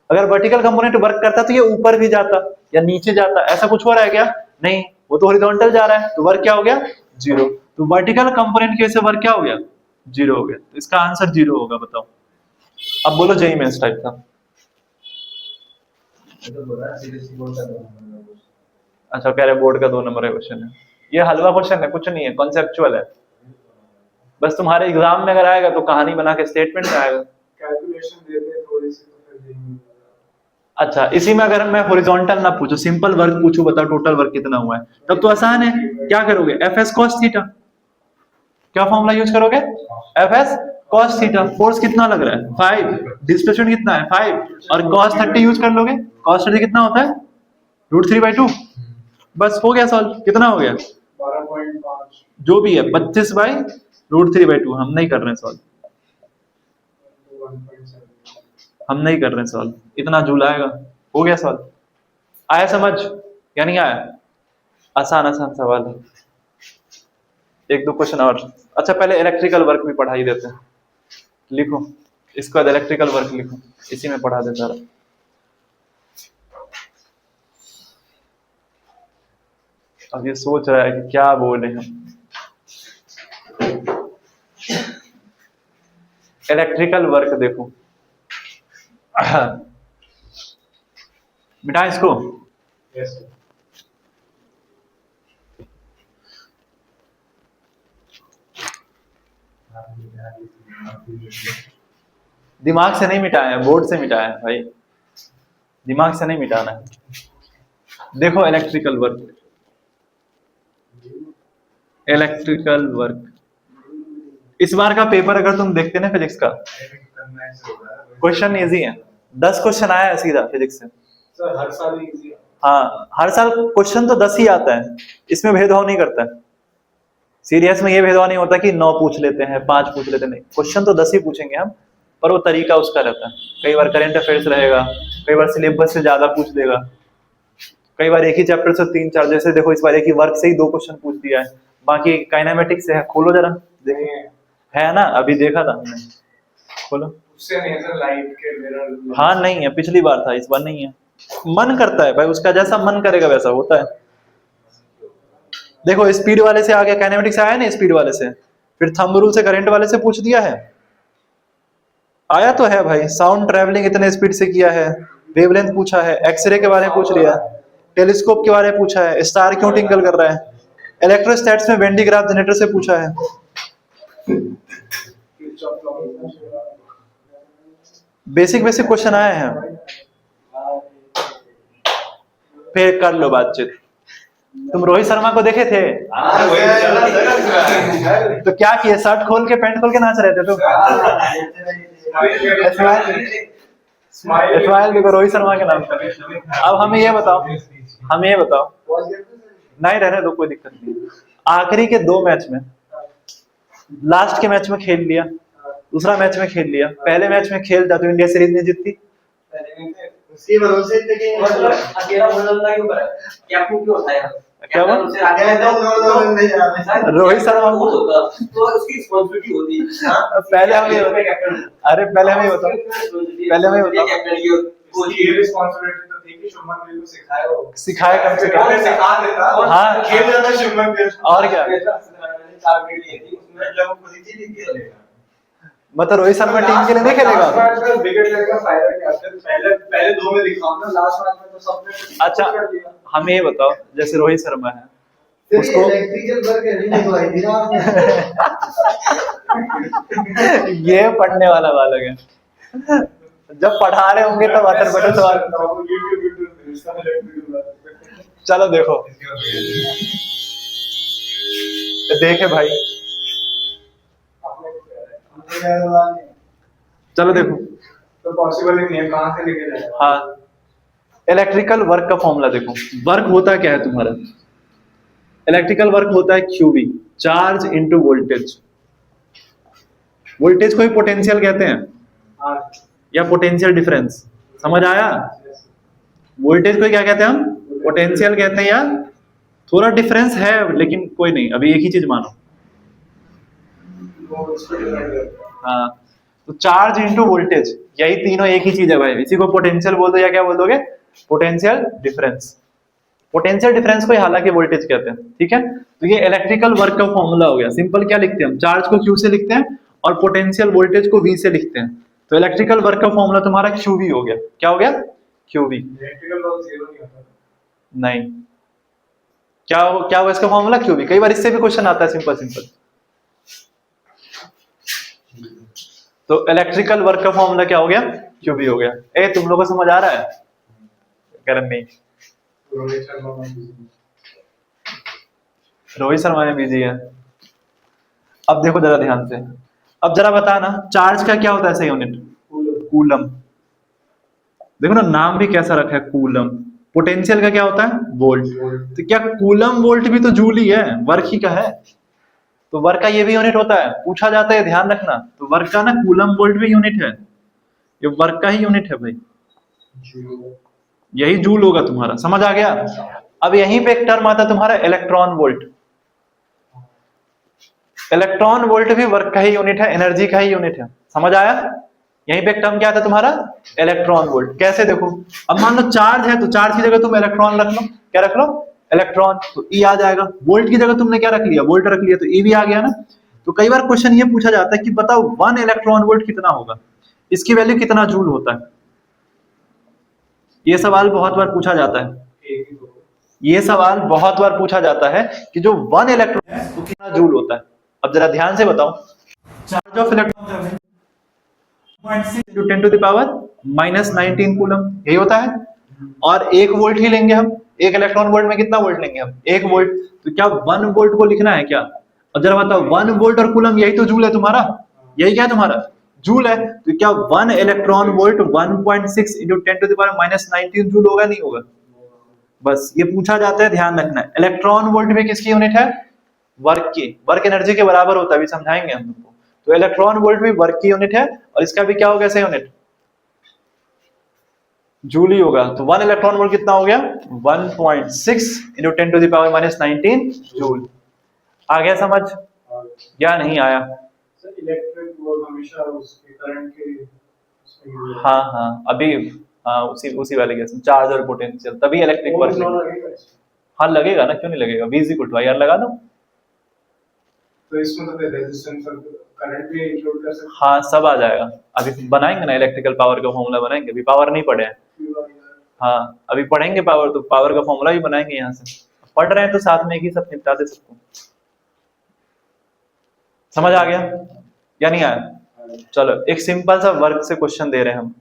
Speaker 1: अगर वर्टिकल कंपोनेंट वर्क करता तो ये ऊपर भी जाता या नीचे जाता, ऐसा कुछ हो रहा है क्या? नहीं, वो तो हॉरिजॉन्टल जा रहा है, तो वर्क क्या हो गया? जीरो। तो वर्टिकल कंपोनेंट की वजह से वर्क क्या हो गया? जीरो हो गया। तो इसका आंसर जीरो होगा, बताओ। अब बोलो जेई मेंस टाइप था।
Speaker 3: तो बोला सीबीएसई बोर्ड का 2 नंबर का क्वेश्चन।
Speaker 1: अच्छा, कह रहे बोर्ड का 2 नंबर का क्वेश्चन है, ये हलवा क्वेश्चन है, कुछ नहीं है, कॉन्सेप्चुअल है। बस तुम्हारे एग्जाम में अगर आएगा तो कहानी बना के स्टेटमेंट में आएगा।
Speaker 2: कैलकुलेशन देते हैं थोड़ी सी तो फिर नहीं।
Speaker 1: अच्छा, इसी में अगर मैं हॉरिजॉन्टल ना पूछूं, सिंपल वर्क पूछूं, बताओ टोटल वर्क कितना हुआ है, तब तो आसान है। क्या करोगे? एफ एस कॉस थीटा, क्या फॉर्मूला यूज करोगे? F S cos theta. Force कितना लग रहा है? 5, डिस्प्लेसमेंट कितना है? 5, और कॉस 30 यूज कर लोगे। कॉस 30 कितना होता है? √3/2। बस हो गया सॉल्व। कितना हो गया?
Speaker 2: 12.5
Speaker 1: जो भी है, 25/√3/2। हम नहीं कर रहे हैं सॉल्व,
Speaker 2: 1.7।
Speaker 1: हम नहीं कर रहे हैं सॉल्व, इतना जूल आएगा। हो गया सॉल्व। आया समझ या नहीं आया? आसान आसान सवाल है, एक दो क्वेश्चन और। अच्छा, पहले इलेक्ट्रिकल वर्क भी पढ़ा ही देते हैं। लिखो, इसके बाद इलेक्ट्रिकल वर्क लिखो, इसी में पढ़ा देता रहा। अब ये सोच रहा है कि क्या बोले हम। इलेक्ट्रिकल वर्क देखो, मिटा इसको।
Speaker 2: यस
Speaker 1: दिमाग से नहीं मिटाया है, बोर्ड से मिटाया है भाई, दिमाग से नहीं मिटाना है। देखो इलेक्ट्रिकल वर्क, इलेक्ट्रिकल वर्क, इस बार का पेपर अगर तुम देखते ना फिजिक्स का, क्वेश्चन इजी है, 10 क्वेश्चन आया है सीधा फिजिक्स से।
Speaker 2: सर हर साल इजी है।
Speaker 1: हाँ, हर साल क्वेश्चन तो 10 ही आता है, इसमें भेदभाव नहीं करता है। सीडीएस में ये भेदभाव नहीं होता कि 9 पूछ लेते हैं, 5 पूछ लेते हैं, नहीं, क्वेश्चन तो 10 ही पूछेंगे हम, पर वो तरीका उसका रहता है। कई बार करंट अफेयर्स रहेगा, कई बार सिलेबस से ज्यादा पूछ देगा, कई बार एक ही चैप्टर से 3-4, जैसे देखो इस बार एक ही वर्क से ही 2 क्वेश्चन पूछ दिया है, बाकी काइनेमेटिक्स से है, खोलो जरा देखिए, है ना, अभी देखा था हमने, खोलो।
Speaker 2: उससे नहीं सर, लाइट के मिरर।
Speaker 1: हाँ नहीं है, पिछली बार था, इस बार नहीं है। मन करता है भाई, उसका जैसा मन करेगा वैसा होता है। देखो स्पीड वाले से आ गया, काइनेमेटिक्स आया ना स्पीड वाले से, फिर थंब रूल से करंट वाले से पूछ दिया है, आया तो है भाई। साउंड ट्रैवलिंग इतने स्पीड से किया है, वेवलेंथ पूछा है, एक्सरे के बारे में पूछ लिया, टेलीस्कोप के बारे में पूछा है, स्टार क्यों टिंकल कर रहा है, इलेक्ट्रोस्टैट्स में वेन डी ग्राफ जनरेटर से पूछा है। बेसिक बेसिक क्वेश्चन आए हैं, फिर कर लो बातचीत। तुम रोहित शर्मा को देखे थे? तो क्या किए, शर्ट खोल के पैंट खोल के नाच रहे थे तुम? स्माइल देखो रोहित शर्मा के नाम पर। अब हमें ये बताओ, नहीं रहने दो, कोई दिक्कत नहीं। आखिरी के 2 मैच में, लास्ट के मैच में खेल लिया, दूसरा मैच में खेल लिया, पहले मैच में खेलता तो इंडिया सीरीज नहीं जीतती।
Speaker 3: उसकी भरोसे थे कि
Speaker 4: मतलब अकेला बोलना क्यों कर, कैप्टन क्यों होता है?
Speaker 1: क्या हुआ? रोहित शर्मा को
Speaker 4: तो उसकी रिस्पांसिबिलिटी होती है।
Speaker 1: पहले हमें बताओ,
Speaker 4: कैप्टन की
Speaker 2: ये रिस्पांसिबिलिटी तो थी कि शुभमन गिल को सिखाया हो,
Speaker 1: सिखाए कम से कम,
Speaker 2: सिखा देता।
Speaker 1: हाँ,
Speaker 2: खेल जाता शुभमन गिल,
Speaker 1: और क्या,
Speaker 4: 4 विकेट लिए थी उसमें, जब वो खुद ही जीत गया।
Speaker 1: मतलब रोहित शर्मा टीम के लिए नहीं खेलेगा।
Speaker 2: लास्ट मैच में विकेट लेने का फायदा क्या है? पहले 2 में दिखाऊं ना, लास्ट मैच में तो सबने
Speaker 1: अच्छा हमें ये बताओ, जैसे रोहित शर्मा है उसको
Speaker 3: इलेक्ट्रिकल वर्क नहीं निकलवाई थी ना
Speaker 1: ये पढ़ने वाला बालक है, जब पढ़ा रहे होंगे तब अटर बटर सवाल। चलो देखो, देखे भाई, चलो देखो,
Speaker 2: तो पॉसिबल ही नहीं है, कहां से लेके जाए?
Speaker 1: हाँ, इलेक्ट्रिकल वर्क का फॉर्मूला देखो। वर्क होता क्या है तुम्हारा, इलेक्ट्रिकल वर्क होता है QV, charge into voltage. Voltage को ही पोटेंशियल कहते हैं या पोटेंशियल डिफरेंस, समझ आया? वोल्टेज को क्या कहते हैं हम, पोटेंशियल कहते हैं, या थोड़ा डिफरेंस है लेकिन कोई नहीं, अभी एक ही चीज मानो। हाँ, तो चार्ज इनटू वोल्टेज, यही तीनों एक ही चीज है भाई। इसी को पोटेंशियल बोल दो या क्या बोल दोगे, पोटेंशियल डिफरेंस। पोटेंशियल डिफरेंस को ही हालांकि वोल्टेज कहते हैं, ठीक है। तो ये इलेक्ट्रिकल वर्क का फॉर्मूला हो गया। सिंपल क्या लिखते हैं हम, चार्ज को Q से लिखते हैं और पोटेंशियल वोल्टेज को V से लिखते हैं। तो इलेक्ट्रिकल वर्क का फॉर्मूला तुम्हारा QV हो गया। क्या हो गया, QV।
Speaker 2: इलेक्ट्रिकल वर्क 0 नहीं होता,
Speaker 1: नहीं, क्या हुआ इसका फॉर्मूला, QV। कई बार इससे भी क्वेश्चन आता है सिंपल। तो इलेक्ट्रिकल वर्क का फॉर्मूला क्या हो गया, QV हो गया। ए तुम लोगों को समझ आ रहा है? करण नहीं, रोहित शर्मा में बिजी है। अब देखो जरा ध्यान से, अब जरा बताना चार्ज का क्या होता है सही यूनिट, कूलम। देखो ना नाम भी कैसा रखा है, कूलम। पोटेंशियल का क्या होता है, वोल्ट। तो क्या कूलम वोल्ट भी तो जूल ही है, वर्क ही का है। तो वर्क का ये भी यूनिट होता है, पूछा जाता है, ध्यान रखना। तो वर्क का ना कूलम वोल्ट भी यूनिट है, ये वर्क का ही यूनिट है भाई, यही जूल होगा तुम्हारा। समझ आ गया? अब यहीं पे एक टर्म आता है तुम्हारा इलेक्ट्रॉन वोल्ट। इलेक्ट्रॉन वोल्ट भी वर्क का ही यूनिट है, एनर्जी का ही यूनिट है। समझ आया? यहीं पे एक टर्म क्या आता है तुम्हारा, इलेक्ट्रॉन वोल्ट। कैसे देखो, अब मान लो चार्ज है तो चार्ज की जगह तुम इलेक्ट्रॉन रख लो, क्या रख लो, इलेक्ट्रॉन, तो ई आ जाएगा। वोल्ट की जगह तुमने क्या रख लिया, वोल्ट रख लिया, तो ई भी आ गया ना। तो कई बार क्वेश्चन ये पूछा जाता है कि बताओ 1 इलेक्ट्रॉन वोल्ट कितना होगा, इसकी वैल्यू कितना जूल होता है। ये सवाल बहुत बार पूछा जाता है, ये सवाल बहुत बार पूछा जाता है कि जो 1 इलेक्ट्रॉन है वो कितना जूल होता है। अब जरा ध्यान से बताओ, charge of electron 10 to the power -19 coulomb, यही होता है। और 1 वोल्ट ही लेंगे हम, 1 इलेक्ट्रॉन वोल्ट में कितना वोल्ट लेंगे हम, 1 वोल्ट। तो क्या 1 वोल्ट को लिखना है क्या? अब जरा बताओ, 1 वोल्ट और कूलम यही तो जूल है तुम्हारा, यही क्या है तुम्हारा, जूल है। तो क्या 1 electron volt 1.6 × 10 to the power -19 joule होगा, नहीं होगा? बस ये पूछा जाता है, ध्यान रखना है। इलेक्ट्रॉन वोल्ट में किसकी यूनिट है? वर्क की। वर्क एनर्जी के बराबर होता है, अभी समझाएंगे हम तुमको। तो इलेक्ट्रॉन वोल्ट भी वर्क की यूनिट है, और इसका भी क्या होगा ऐसे यूनिट? जूल ही होगा। तो 1 इलेक्ट्रॉन वोल्ट कितना हो गया? 1.6 into 10 to the power minus 19 joule. आ गया समझ या नहीं आया?
Speaker 2: सर इलेक्ट्रिक वो हमेशा उसके करंट के उसमें
Speaker 1: हाँ हाँ, अभी हाँ उसी वाले केस में चार्ज और पोटेंशियल, तभी इलेक्ट्रिक वर्क लगेगा। हाँ लगेगा ना, क्यों नहीं लगेगा? V इक्वल टू IR लगा दो।
Speaker 2: तो इसमें तो रेजिस्टेंस और करंट भी इंक्लूड कर सकते
Speaker 1: हाँ सब आ जाएगा। अभी बनाएंगे ना इलेक्ट्रिकल पावर का फॉर्मूला बनाएंगे, अभी पावर नहीं पढ़े हैं।
Speaker 2: हैं।
Speaker 1: हाँ अभी पढ़ेंगे पावर, तो पावर का फॉर्मूला भी बनाएंगे यहाँ से। पढ़ रहे हैं तो साथ में ही सब निपटा दे सबको। समझ आ गया या नहीं आया? चलो एक सिंपल सा वर्क से क्वेश्चन दे रहे हैं हम।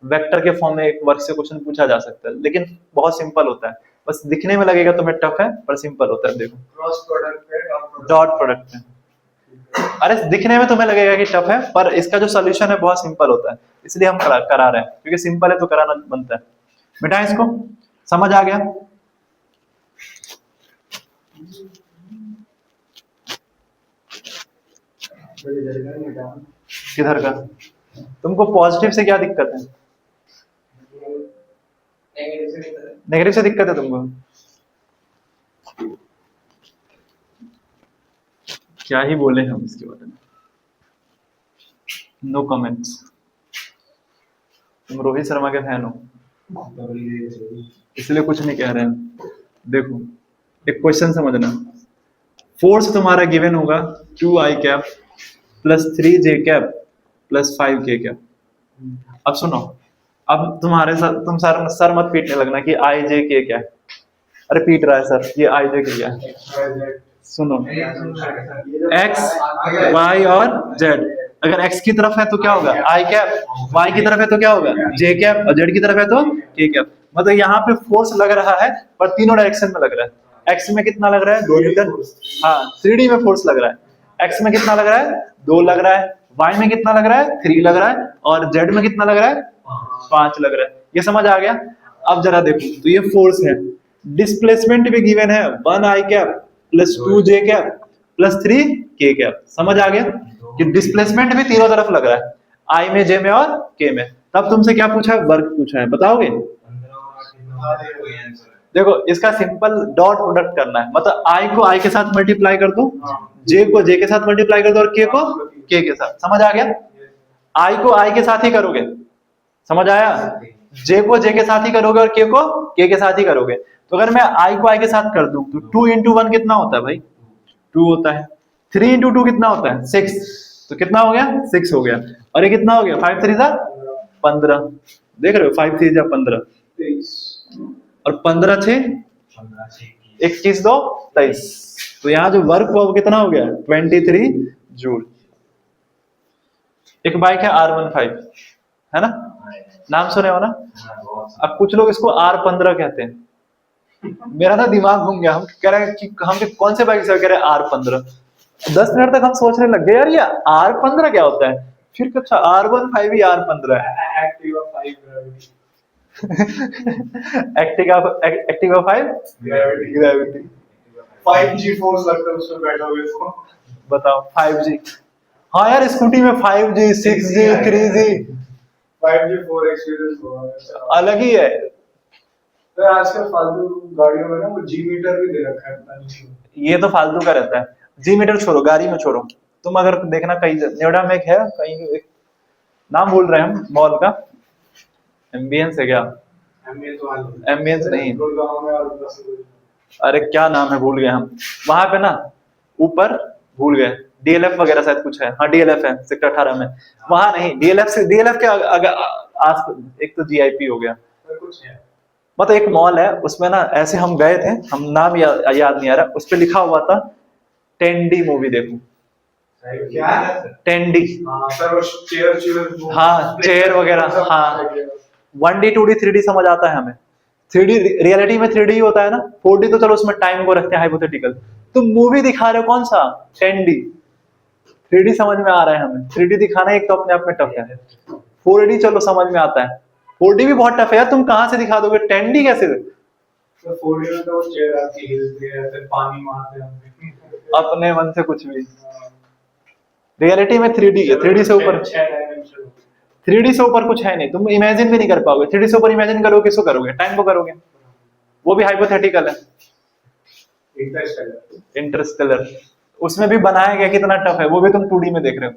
Speaker 1: वेक्टर के फॉर्म में एक वर्क से क्वेश्चन पूछा जा सकता है, लेकिन बहुत सिंपल होता है। बस दिखने में लगेगा तुम्हें टफ है, पर सिंपल होता है। देखो
Speaker 2: क्रॉस प्रोडक्ट पे
Speaker 1: डॉट प्रोडक्ट में, अरे दिखने में तुम्हें लगेगा कि टफ है, पर इसका जो सोल्यूशन है बहुत सिंपल होता है, इसलिए हम करा रहे हैं, क्योंकि सिंपल है तो कराना बनता है। बेटा इसको समझ आ गया? किधर का? तुमको पॉजिटिव से क्या दिक्कत है? नेगेटिव से दिक्कत है तुमको? क्या ही बोले हम इसके बारे में, नो कमेंट्स। तुम रोहित शर्मा के फैन हो इसलिए कुछ नहीं कह रहे हैं। देखो एक क्वेश्चन समझना। फोर्स तुम्हारा गिवन होगा 2I cap plus 3J cap plus 5K cap. अब सुनो, अब तुम्हारे साथ तुम सर मत पीटने लगना कि IJK क्या है। अरे पीट रहा है सर, ये IJK क्या है? सुनो, X Y और Z। अगर X की तरफ है तो क्या होगा? I कैप, Y की तरफ है तो क्या होगा? J कैप, और Z की तरफ है तो K कैप। मतलब यहाँ पे फोर्स लग रहा है, पर तीनों डायरेक्शन में लग रहा है। X में कितना लग रहा है? 2 न्यूटन। हाँ 3D में फोर्स लग रहा है। X में कितना लग रहा है? 2 लग रहा है। Y में कितना लग रहा है? 3 लग रहा है। और Z में कितना लग रहा है? 5 लग रहा है। ये समझ आ गया? अब जरा देखो, तो ये फोर्स है। डिस्प्लेसमेंट भी गिवन है 1I cap plus 2J cap plus 3K cap. समझ आ गया कि डिस्प्लेसमेंट भी तीनों तरफ लग रहा है, I में, J में और K में। तब तुमसे क्या पूछा है? वर्क पूछा है, बताओगे? देखो इसका सिंपल डॉट प्रोडक्ट करना है, मतलब I को I के साथ मल्टीप्लाई कर दो, J को J के साथ मल्टीप्लाई कर दो, और K को K के साथ। समझ आ गया? I को I के साथ ही करोगे, समझ आया? J को J के साथ ही करोगे और K को K के साथ ही करोगे। तो अगर मैं I को I के साथ कर दूं तो 2 इंटू 1 कितना होता है भाई? 2 होता है। 3 इंटू 2 कितना होता है? 6। तो कितना हो गया? 6 हो गया। और ये कितना हो गया? 5 3 15। देख रहे हो? 5 3 15 और 15 6 21 2 23। तो यहाँ जो वर्क हुआ वो कितना हो गया? 23 जूल। एक बाइक है R15, है ना? नाम सुने हो ना? अब कुछ लोग इसको R15 कहते हैं। मेरा ना दिमाग घूम गया, हम कह रहे हैं कि हम कौन से बाइक से कह रहे हैं R15। 10 मिनट तक हम सोचने लग गए यार ये R15 क्या होता है, फिर अच्छा R15 ही R15 है।
Speaker 2: Activa 5 gravity.
Speaker 1: Activa 5 gravity
Speaker 2: 5G force लगता है उसमें बैठोगे तो।
Speaker 1: बताओ 5G। हाँ यार स्कूटी में 5G 6G 3G
Speaker 2: 5G 4 experience हुआ
Speaker 1: अलग ही है।
Speaker 2: तो आजकल फालतू गाड़ियों में ना वो जी मीटर भी दे रखा है, पता नहीं।
Speaker 1: ये तो फालतू का रहता है। जी मीटर छोड़ो, गाड़ी में छोड़ो। तुम अगर देखना कहीं नोएडा में एक है, कहीं एक नाम भूल रहे हैं हम मॉल का, एम्बियंस है क्या? एम्बियंस नहीं,
Speaker 2: गुड़गांव में और
Speaker 1: अरे क्या नाम है भूल गए हम। वहां पे ना ऊपर भूल गए, DLF वगैरह शायद कुछ है। हाँ DLF है सेक्टर 18 में। वहां नहीं, DLF के आस एक तो GIP हो गया,
Speaker 2: कुछ है।
Speaker 1: मतलब एक मॉल है उसमें ना, ऐसे हम गए थे, हम नाम याद नहीं आ रहा, उस पे लिखा हुआ था 10D मूवी देखो।
Speaker 2: क्या?
Speaker 1: 10D।
Speaker 2: सर वो चेयर
Speaker 1: हाँ चेयर वगैरह, हाँ 1D 2D 3D समझ आता है हमें। 3D रियलिटी में 3D ही होता है ना। 4D तो चलो उसमें टाइम को रखते हैं हाइपोथेटिकल। तुम मूवी दिखा रहे हो कौन सा? 10D। 3D समझ में आ रहा है हमें, 3D दिखाना एक तो अपने आप में टफ है। 4D चलो समझ में आता है, 4D भी बहुत टफ है यार, तुम कहां से दिखा दोगे? 10D कैसे?
Speaker 2: तो 4D में तो वो चेयर आती हिलती है, फिर पानी मारते हैं हम।
Speaker 1: अपने मन से कुछ भी। रियलिटी में 3D है, 3D से ऊपर, 3D से ऊपर कुछ है नहीं, तुम इमेजिन भी नहीं कर पाओगे। 3D से ऊपर इमेजिन करोगे, किसको करोगे? टाइम को करोगे, वो भी हाइपोथेटिकल है। इंटरस्टेलर, उसमें भी बनाया गया कितना टफ है, वो भी तुम 2D में देख रहे हो,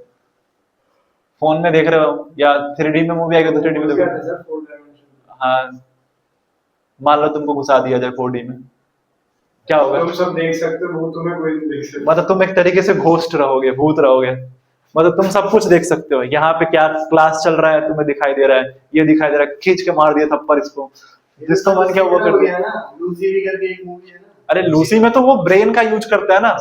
Speaker 1: फोन में देख रहे हो, या 3D में मूवी आएगी तो 3D में देखो। हाँ, मान लो तुमको घुसा दिया जाए 4D में, क्या होगा?
Speaker 2: तुम सब देख सकते हो, वो तुम्हें कोई नहीं देख सकता।
Speaker 1: मतलब तुम एक तरीके से घोस्ट रहोगे, भूत रहोगे, मतलब तुम सब कुछ देख सकते हो। यहाँ पे क्या क्लास चल रहा है तुम्हें दिखाई दे रहा है, ये दिखाई दे रहा है, खींच के मार दिया थप्पड़ इसको, जिसको मन किया वो कर दिया
Speaker 3: ना। लूसी भी करके एक मूवी है ना।
Speaker 1: अरे लूसी में तो वो ब्रेन का यूज करता है ना,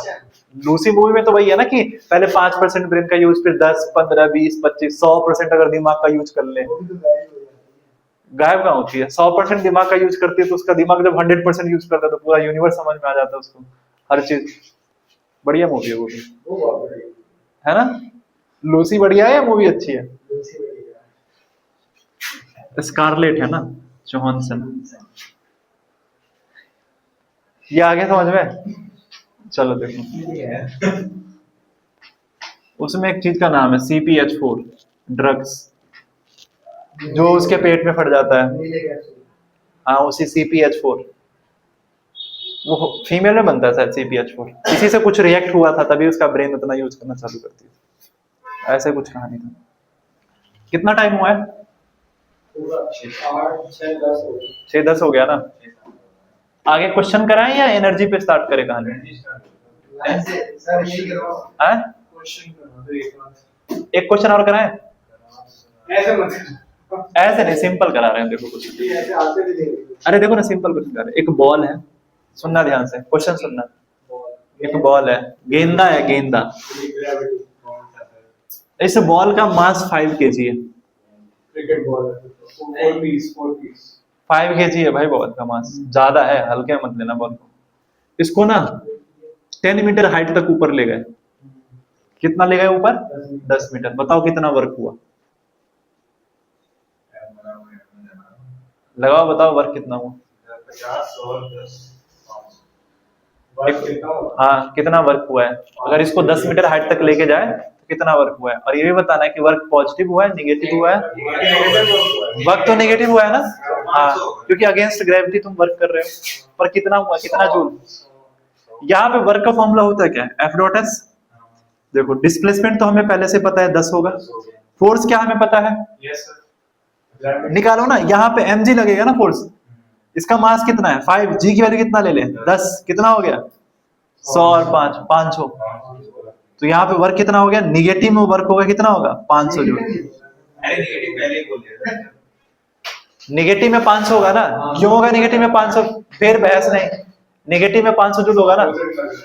Speaker 1: लूसी मूवी में तो वही है ना कि पहले 5% ब्रेन का यूज, फिर 10, 15, 20, 25, 100% अगर दिमाग का यूज कर ले।
Speaker 3: वो भी तो गायब हो जाती
Speaker 1: गायब कहाँ होती है? 100% दिमाग का यूज करती है, तो उसका दिमाग जब 100% यूज करता है तो पूरा यूनिवर्स समझ में आ जाता है उसको, हर चीज। बढ़िया मूवी है वो भी,
Speaker 3: है। वो बहुत बढ़िया
Speaker 1: है ना? लूसी बढ़िया है या मूवी अच्छी है?
Speaker 3: लूसी बढ़िया
Speaker 1: स्कारलेट है ना, जोहानसन। ये आगे समझ में? चलो देखो,
Speaker 3: है।
Speaker 1: उसमें एक चीज का नाम है CPH4 ड्रग्स, जो उसके पेट में फट जाता है।
Speaker 3: नीले कैप्सूल।
Speaker 1: हाँ, उसी CPH4, वो फीमेल में बनता है शायद CPH4, इसी से कुछ रिएक्ट हुआ था, तभी उसका ब्रेन उतना यूज करना चालू करती है। ऐसे कुछ कहानी था। कितना टाइम हुआ है?
Speaker 3: पूरा 8, 6, 10 हो गए।
Speaker 1: 6-10 हो गया ना। आगे क्वेश्चन कराएं या एनर्जी पे स्टार्ट करें कहानी?
Speaker 3: लाइन से सर यही करो।
Speaker 1: हैं?
Speaker 2: क्वेश्चन करना तो एक बात
Speaker 1: एक क्वेश्चन और कराएं?
Speaker 2: ऐसे मत करो।
Speaker 1: ऐसे नहीं, सिंपल करा रहे हैं, देखो कुछ।
Speaker 2: ये ऐसे आते भी नहीं।
Speaker 1: अरे देखो ना, सिंपल क्वेश्चन कर रहे हैं। एक बॉल है, सुनना ध्यान से, क्वेश्चन सुनना। एक बॉल है, गेंदा है, गेंदा। इस बॉल का मास 5 kg है।
Speaker 2: क्रिकेट बॉल है, 4 पीस
Speaker 1: 5 kg है भाई बॉल का मास, ज्यादा है, हल्के मत लेना बॉल को। इसको ना 10 मीटर हाइट तक ऊपर ले गए। कितना ले गए ऊपर? 10 मीटर। बताओ कितना वर्क हुआ? लगाओ, बताओ वर्क कितना हुआ?
Speaker 4: 50 और 10
Speaker 1: हाँ, कितना वर्क हुआ है? अगर इसको 10 मीटर हाइट तक लेके जाए तो कितना वर्क हुआ है? और ये भी बताना है कि वर्क पॉजिटिव हुआ है, निगेटिव हुआ है। वर्क तो नेगेटिव हुआ है ना, हाँ, क्योंकि अगेंस्ट ग्रेविटी तुम वर्क कर रहे हो। पर कितना हुआ, कितना जूल? यहाँ पे वर्क का फॉर्मूला होता है क्या? F.S। देखो, डिस्प्लेसमेंट तो हमें पहले से पता है 10 होगा। फोर्स क्या हमें पता है?
Speaker 2: Yes sir.
Speaker 1: निकालो ना, यहाँ पे mg लगेगा ना फोर्स। इसका मास कितना है? 5। g की वैल्यू कितना ले ले? 10। कितना हो गया? 100 और 5, 500। तो यहाँ पे वर्क कितना हो गया? निगेटिव में वर्क होगा, कितना होगा? 500 जूल।
Speaker 4: अरे नेगेटिव पहले ही बोल दिया था।
Speaker 1: निगेटिव में 500 होगा ना। क्यों होगा निगेटिव में 500? फिर बहस नहीं, निगेटिव में 500 जूल होगा ना,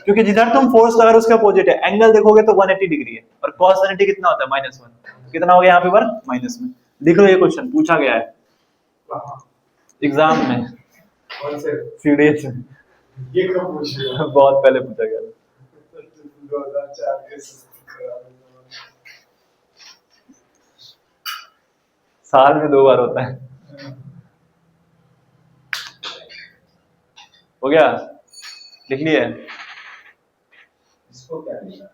Speaker 1: क्योंकि जिधर तुम फोर्स लगा रहे हो उसका अपोजिट है। एंगल देखोगे तो 180 डिग्री है, और cos 180 कितना होता है? -1। कितना हो गया यहाँ पे वर्क? माइनस में। लिख लो, ये क्वेश्चन पूछा गया है एग्जाम में,
Speaker 2: कौन से?
Speaker 1: सीडीएस में।
Speaker 2: ये कब पूछ लिया?
Speaker 1: बहुत पहले पूछा गया था।
Speaker 2: 2004 के
Speaker 1: साल में 2 बार होता है। हो गया? लिख लिए?
Speaker 2: इसको क्या लिखा?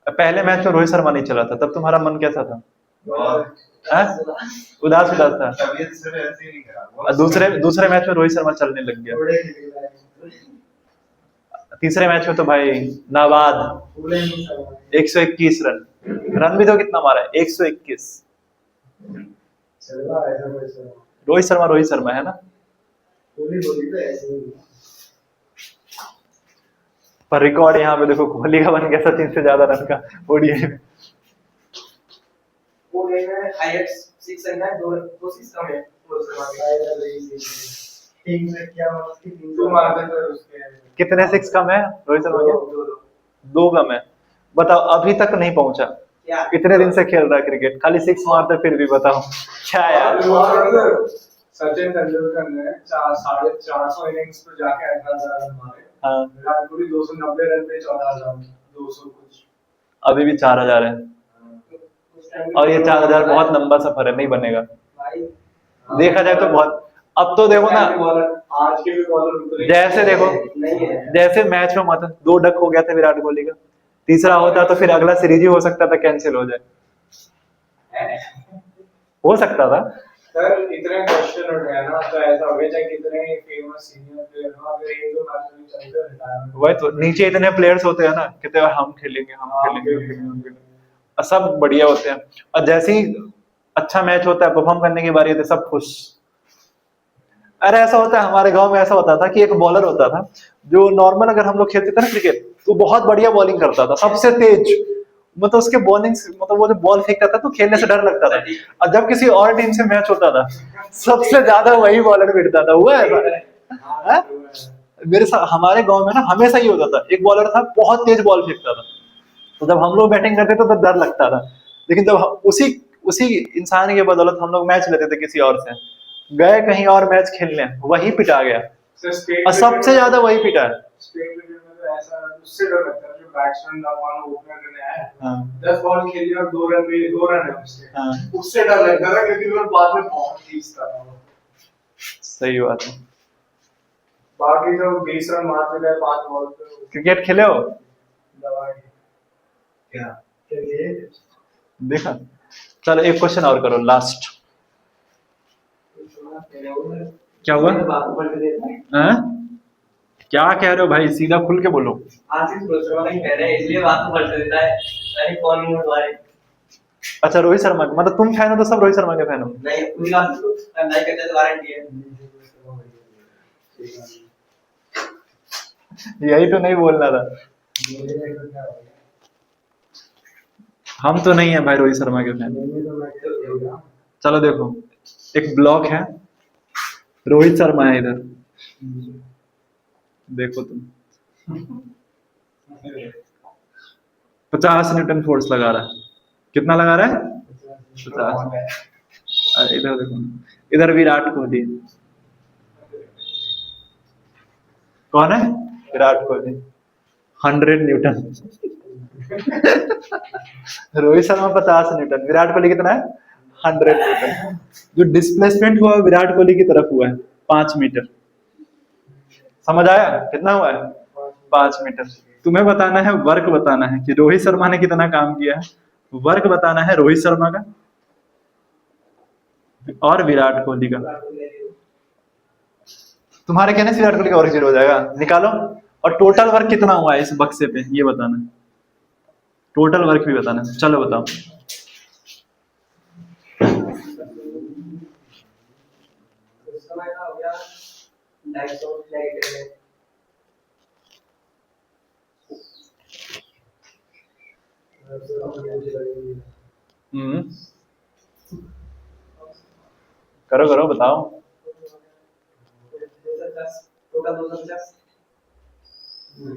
Speaker 1: पहले मैच में रोहित शर्मा नहीं चला था, तब तुम्हारा मन कैसा था?
Speaker 4: और
Speaker 1: उदास उदास था।
Speaker 4: तबीयत से ऐसे ही नहीं करा।
Speaker 1: और दूसरे मैच में रोहित शर्मा चलने लग गया।
Speaker 3: थोड़े के लिए
Speaker 1: तीसरे मैच में तो भाई नाबाद,
Speaker 3: पूरे नहीं समझ
Speaker 1: 121 रन भी तो कितना मारा है? 121।
Speaker 3: चल रहा है ऐसा कुछ।
Speaker 1: रोहित शर्मा है ना।
Speaker 3: पूरी बोली तो ऐसे ही
Speaker 1: पर रिकॉर्ड यहाँ पे देखो, कोहली का बन गया था 3 से ज्यादा रन का ओडीआई में।
Speaker 3: वो गेम में हाईएस्ट 6 रन है, 2 6 कम है। टीम में क्या उसकी टीम
Speaker 2: तू मारते थे उसके।
Speaker 1: कितने 6 कम है रोहित शर्मा के? 2 कम है। बताओ, अभी तक नहीं पहुंचा।
Speaker 3: क्या
Speaker 1: इतने दिन से खेल रहा है क्रिकेट, खाली 6 मारते फिर भी। बताओ क्या यार।
Speaker 2: सचिन तेंदुलकर ने 450 इनिंग्स पे जाके 18,000 रन मारे।
Speaker 1: हाँ,
Speaker 2: विराट कोहली 290 रन पे 14,000 200 कुछ।
Speaker 1: अभी भी 4000 है, और ये 4000 बहुत लंबा सफर है, नहीं बनेगा।
Speaker 3: भाई
Speaker 1: देखा जाए तो बहुत। अब तो देखो ना,
Speaker 2: आज के भी बॉलर उतरे
Speaker 1: जैसे देखो,
Speaker 3: नहीं है।
Speaker 1: जैसे मैच में मत 2 डक हो गया था विराट कोहली का, तीसरा होता तो फिर अगला सीरीज ही हो सकता था कैंसिल हो जाए, हो सकता था।
Speaker 2: सर इतने क्वेश्चन उठ गए ना, तो ऐसा हो गया चाहे कितने फेमस सीनियर प्लेयर हो, अगर एक दो मैच में चलते रिटायरमेंट
Speaker 1: वही तो, नीचे इतने प्लेयर्स होते हैं ना, कहते हैं हम खेलेंगे हम खेलेंगे हम खेलेंगे, हम खेलेंगे। और सब बढ़िया होते हैं, और जैसे ही अच्छा मैच होता है, परफॉर्म करने की बारी आती है, सब खुश। अरे ऐसा होता है, हमारे गांव में ऐसा होता था कि एक बॉलर होता था जो नॉर्मल, अगर हम लोग खेलते थे ना क्रिकेट, तो बहुत बढ़िया बॉलिंग करता था, सबसे तेज, मतलब उसके बॉलिंग, मतलब वो जो बॉल फेंकता था तो खेलने से डर लगता था। और जब किसी और टीम से मैच होता था, सबसे ज्यादा वही बॉलर मिटता था। हुआ है ऐसा? हाँ? मेरे साथ हमारे गांव में ना हमेशा ही होता था, एक बॉलर था बहुत तेज बॉल फेंकता था, तो जब हम लोग बैटिंग करते थे तो डर लगता था, लेकिन जब उसी उसी इंसान की बदौलत हम लोग मैच लेते थे किसी और से, गए कहीं और मैच खेलने, वही पिटा गया,
Speaker 2: सर स्टेट
Speaker 1: और सबसे ज्यादा वही पिटा है।
Speaker 2: स्टेट में तो ऐसा उससे डर लगता है, जो बैट्समैन का मान ओपनर करने आया है,
Speaker 1: हाँ
Speaker 2: 10 बॉल खेली और 2 रन है उससे,
Speaker 1: हाँ,
Speaker 2: उससे डर लगता था, क्योंकि वो बाद में बहुत तेज था वो।
Speaker 1: सही बात है।
Speaker 2: बाकी जो 20 रन मारते गए 5 बॉल पे,
Speaker 1: क्रिकेट खेले हो?
Speaker 2: दबा के
Speaker 4: क्या
Speaker 2: चलिए।
Speaker 1: देखा। चलो एक क्वेश्चन और करो, लास्ट। क्या हुआ?
Speaker 3: बात ऊपर से देता है।
Speaker 1: हाँ? क्या कह रहे हो भाई, सीधा खुल के बोलो।
Speaker 3: आशीष रोशर्मा नहीं कह रहे हैं, इसलिए बात ऊपर से देता है। अरे कौन नहीं हमारे?
Speaker 1: अच्छा रोहित शर्मा, मतलब तुम फैन हो तो सब रोहित शर्मा के फैन हो?
Speaker 3: नहीं, पूरी बात तो नहीं करते तो वारंटी है।
Speaker 1: यही तो नहीं बोलना था। हम तो नहीं है भाई रोहित शर्मा के फैन। चलो देखो, एक ब्लॉक है, रोहित शर्मा है इधर, देखो तुम, 50 न्यूटन फोर्स लगा रहा है। कितना लगा रहा है? 50। अरे इधर देखो, इधर विराट कोहली, कौन है? विराट कोहली, 100 न्यूटन। रोहित शर्मा 50 न्यूटन, विराट कोहली कितना है? 100 न्यूटन। जो डिस्प्लेसमेंट हुआ विराट कोहली की तरफ हुआ है 5 मीटर। समझ आया कितना हुआ है? 5 मीटर। तुम्हें बताना है, वर्क बताना है कि रोहित शर्मा ने कितना काम किया है, वर्क बताना है रोहित शर्मा का और विराट कोहली का। तुम्हारे कहने से विराट कोहली का वर्क 0 हो जाएगा, निकालो। और टोटल वर्क कितना हुआ है इस बक्से पे, ये बताना है, टोटल वर्क भी बताना है। चलो बताओ।
Speaker 3: उस समय का हो गया 250 नेगेटिव में।
Speaker 1: हम्म, करो करो बताओ।
Speaker 3: 250 टोटल 250।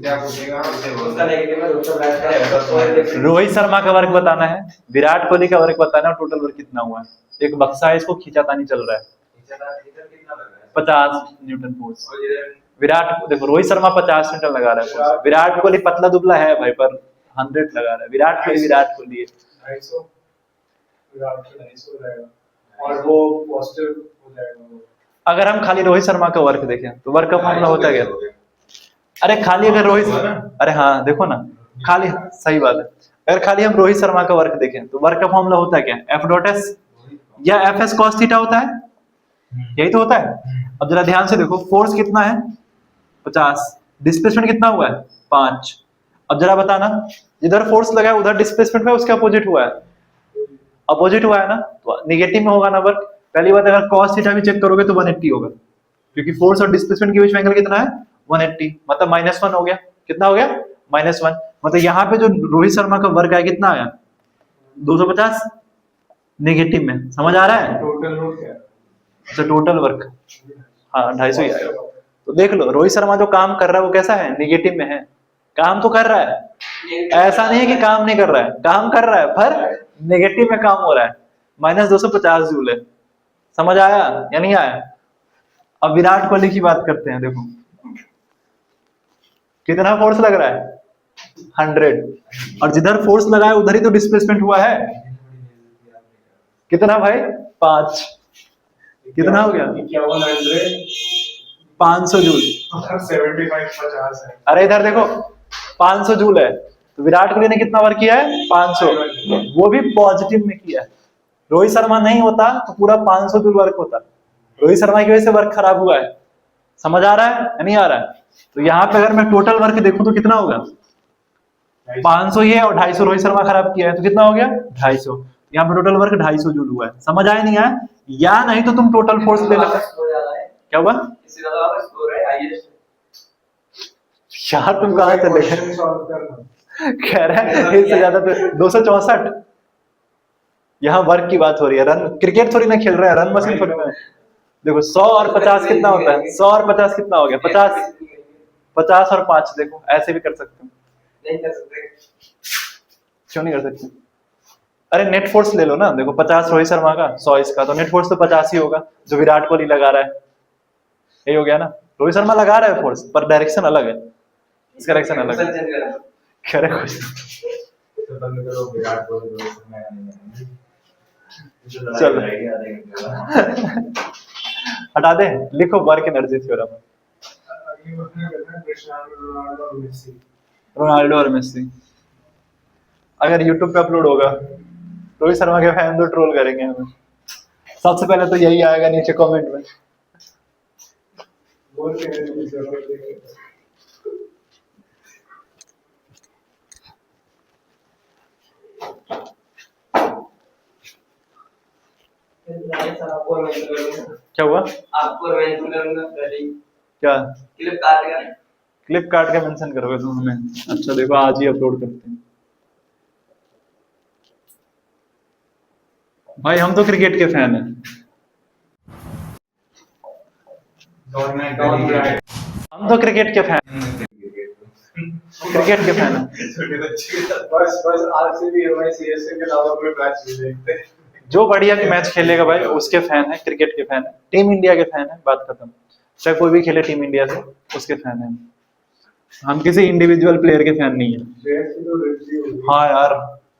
Speaker 4: क्या पूछेगा हमसे
Speaker 3: उसका
Speaker 4: बोलता
Speaker 3: नेगेटिव में 250 है।
Speaker 1: रोहित शर्मा का वर्क बताना है, विराट कोहली का वर्क बताना है, टोटल वर्क कितना हुआ है। एक बक्सा है, इसको खींचातानी चल रहा है,
Speaker 4: इधर कितना लग रहा है
Speaker 1: 50 न्यूटन फोर्स।
Speaker 4: और इधर
Speaker 1: विराट देखो, रोहित शर्मा 50 न्यूटन लगा रहा है फोर्स, विराट कोहली पतला दुबला है भाई, पर 100 लगा रहा है। विराट कोहली है।
Speaker 2: 250 विराट के 250 हो जाएगा, और वो पॉजिटिव हो जाएगा वो।
Speaker 1: अगर हम खाली रोहित शर्मा का वर्क देखें तो वर्क का मामला होता क्या? अरे खाली अगर रोहित, अरे हाँ देखो ना, खाली सही बात है, अगर खाली हम रोहित शर्मा का वर्क देखें तो वर्क का फॉर्मूला होता है क्या? एफ डॉट एस या एफ एस कॉस थीटा होता है, यही तो होता है। अब जरा ध्यान से देखो, फोर्स कितना है? 50, डिस्प्लेसमेंट कितना हुआ है? 5। अब जरा बताना, जिधर फोर्स लगा है उधर डिस्प्लेसमेंट में उसके अपोजिट हुआ है, अपोजिट हुआ है ना, तो निगेटिव में होगा ना वर्क। पहली बात, अगर कॉस थीटा भी चेक करोगे तो 180 होगा, क्योंकि फोर्स और डिस्प्लेसमेंट के बीच में एंगल कितना है? 180, मतलब -1 हो गया। कितना हो गया? -1। मतलब यहाँ पे जो रोहित शर्मा का वर्क आया कितना आया? 250 नेगेटिव में। समझ आ रहा है?
Speaker 2: टोटल हो गया।
Speaker 1: अच्छा टोटल वर्क, हाँ 250 ही आएगा। तो देख लो, रोहित शर्मा जो काम कर रहा है वो कैसा है? नेगेटिव में है। काम तो कर रहा है, ऐसा नहीं है कि काम नहीं कर रहा है, काम कर रहा है, पर नेगेटिव में काम हो रहा है। -250 जूल है। समझ आया या नहीं आया? अब विराट कोहली की बात करते हैं, देखो कितना फोर्स लग रहा है? 100। और जिधर फोर्स लगा है उधर ही तो डिस्प्लेसमेंट हुआ है। कितना भाई? 5। कितना हो गया?
Speaker 2: 5100
Speaker 1: 500 जूल।
Speaker 2: 75 50 है।
Speaker 1: अरे इधर देखो 500 जूल है, तो विराट कोहली ने कितना वर्क किया है? 500, वो भी पॉजिटिव में किया है। रोहित शर्मा नहीं होता तो पूरा 500 जूल वर्क होता। रोहित शर्मा की वजह से वर्क खराब हुआ है। समझ आ रहा है या नहीं आ रहा है? तो यहाँ पे अगर मैं टोटल वर्क देखूं तो कितना होगा? 500 ही है और 250 रोहित शर्मा खराब किया है, तो कितना हो गया? 250। यहाँ पे टोटल वर्क 250 जूल हुआ है। समझ आया नहीं आया? या नहीं तो तुम टोटल फोर्स ले लो। क्या हुआ यार? तुम कहाँ चले गए?
Speaker 2: क्वेश्चन सॉल्व करना।
Speaker 1: कह रहा है इससे ज्यादा तो 264। यहाँ वर्क की बात हो रही है, रन क्रिकेट थोड़ी ना खेल रहे हैं, रन मशीन थोड़ी ना। देखो 100 और 50 कितना होता है? 100 और 50 कितना हो गया? 50। 50 और 5 देखो ऐसे भी कर सकते हो।
Speaker 3: नहीं कर सकते।
Speaker 1: क्यों नहीं कर सकते? अरे नेट फोर्स ले लो ना। देखो 50 रोहित शर्मा का, 100 इसका, तो नेट फोर्स तो 50 ही होगा जो विराट कोहली लगा रहा है। यही हो गया ना? रोहित शर्मा लगा रहा है फोर्स पर डायरेक्शन अलग है, इसका डायरेक्शन अलग है। कह रहे कुछ
Speaker 2: तो बंद करो विराट कोहली रोहित शर्मा नहीं।
Speaker 1: चलो हटा दे, लिखो वर्क एनर्जी थ्योरम।
Speaker 2: अगली बार करना क्रिस्टियानो रोनाल्डो और मेसी।
Speaker 1: रोनाल्डो और मेसी अगर यूट्यूब पे अपलोड होगा, रोहित शर्मा के फैन तो ट्रोल करेंगे हमें। सबसे पहले तो यही आएगा नीचे कमेंट में।
Speaker 2: बोल के नहीं जरूरत है।
Speaker 1: क्या हुआ?
Speaker 3: आपको मेंशन करूंगा पहले ही।
Speaker 1: क्या
Speaker 3: क्लिप काट के
Speaker 1: क्लिप काट के मेंशन करोगे तुम हमें? अच्छा देखो आज ही अपलोड करते हैं भाई, हम तो क्रिकेट के फैन हैं। हम तो क्रिकेट के फैन, क्रिकेट के फैन हैं।
Speaker 2: बस आरसीबी एमआई सीएसके के अलावा कोई मैच नहीं देखते।
Speaker 1: जो बढ़िया भी मैच खेलेगा भाई उसके फैन है, क्रिकेट के फैन है, टीम इंडिया के फैन है, बात खत्म। चाहे कोई भी खेले टीम इंडिया से, उसके फैन है। हम किसी इंडिविजुअल प्लेयर के फैन नहीं है। हाँ यार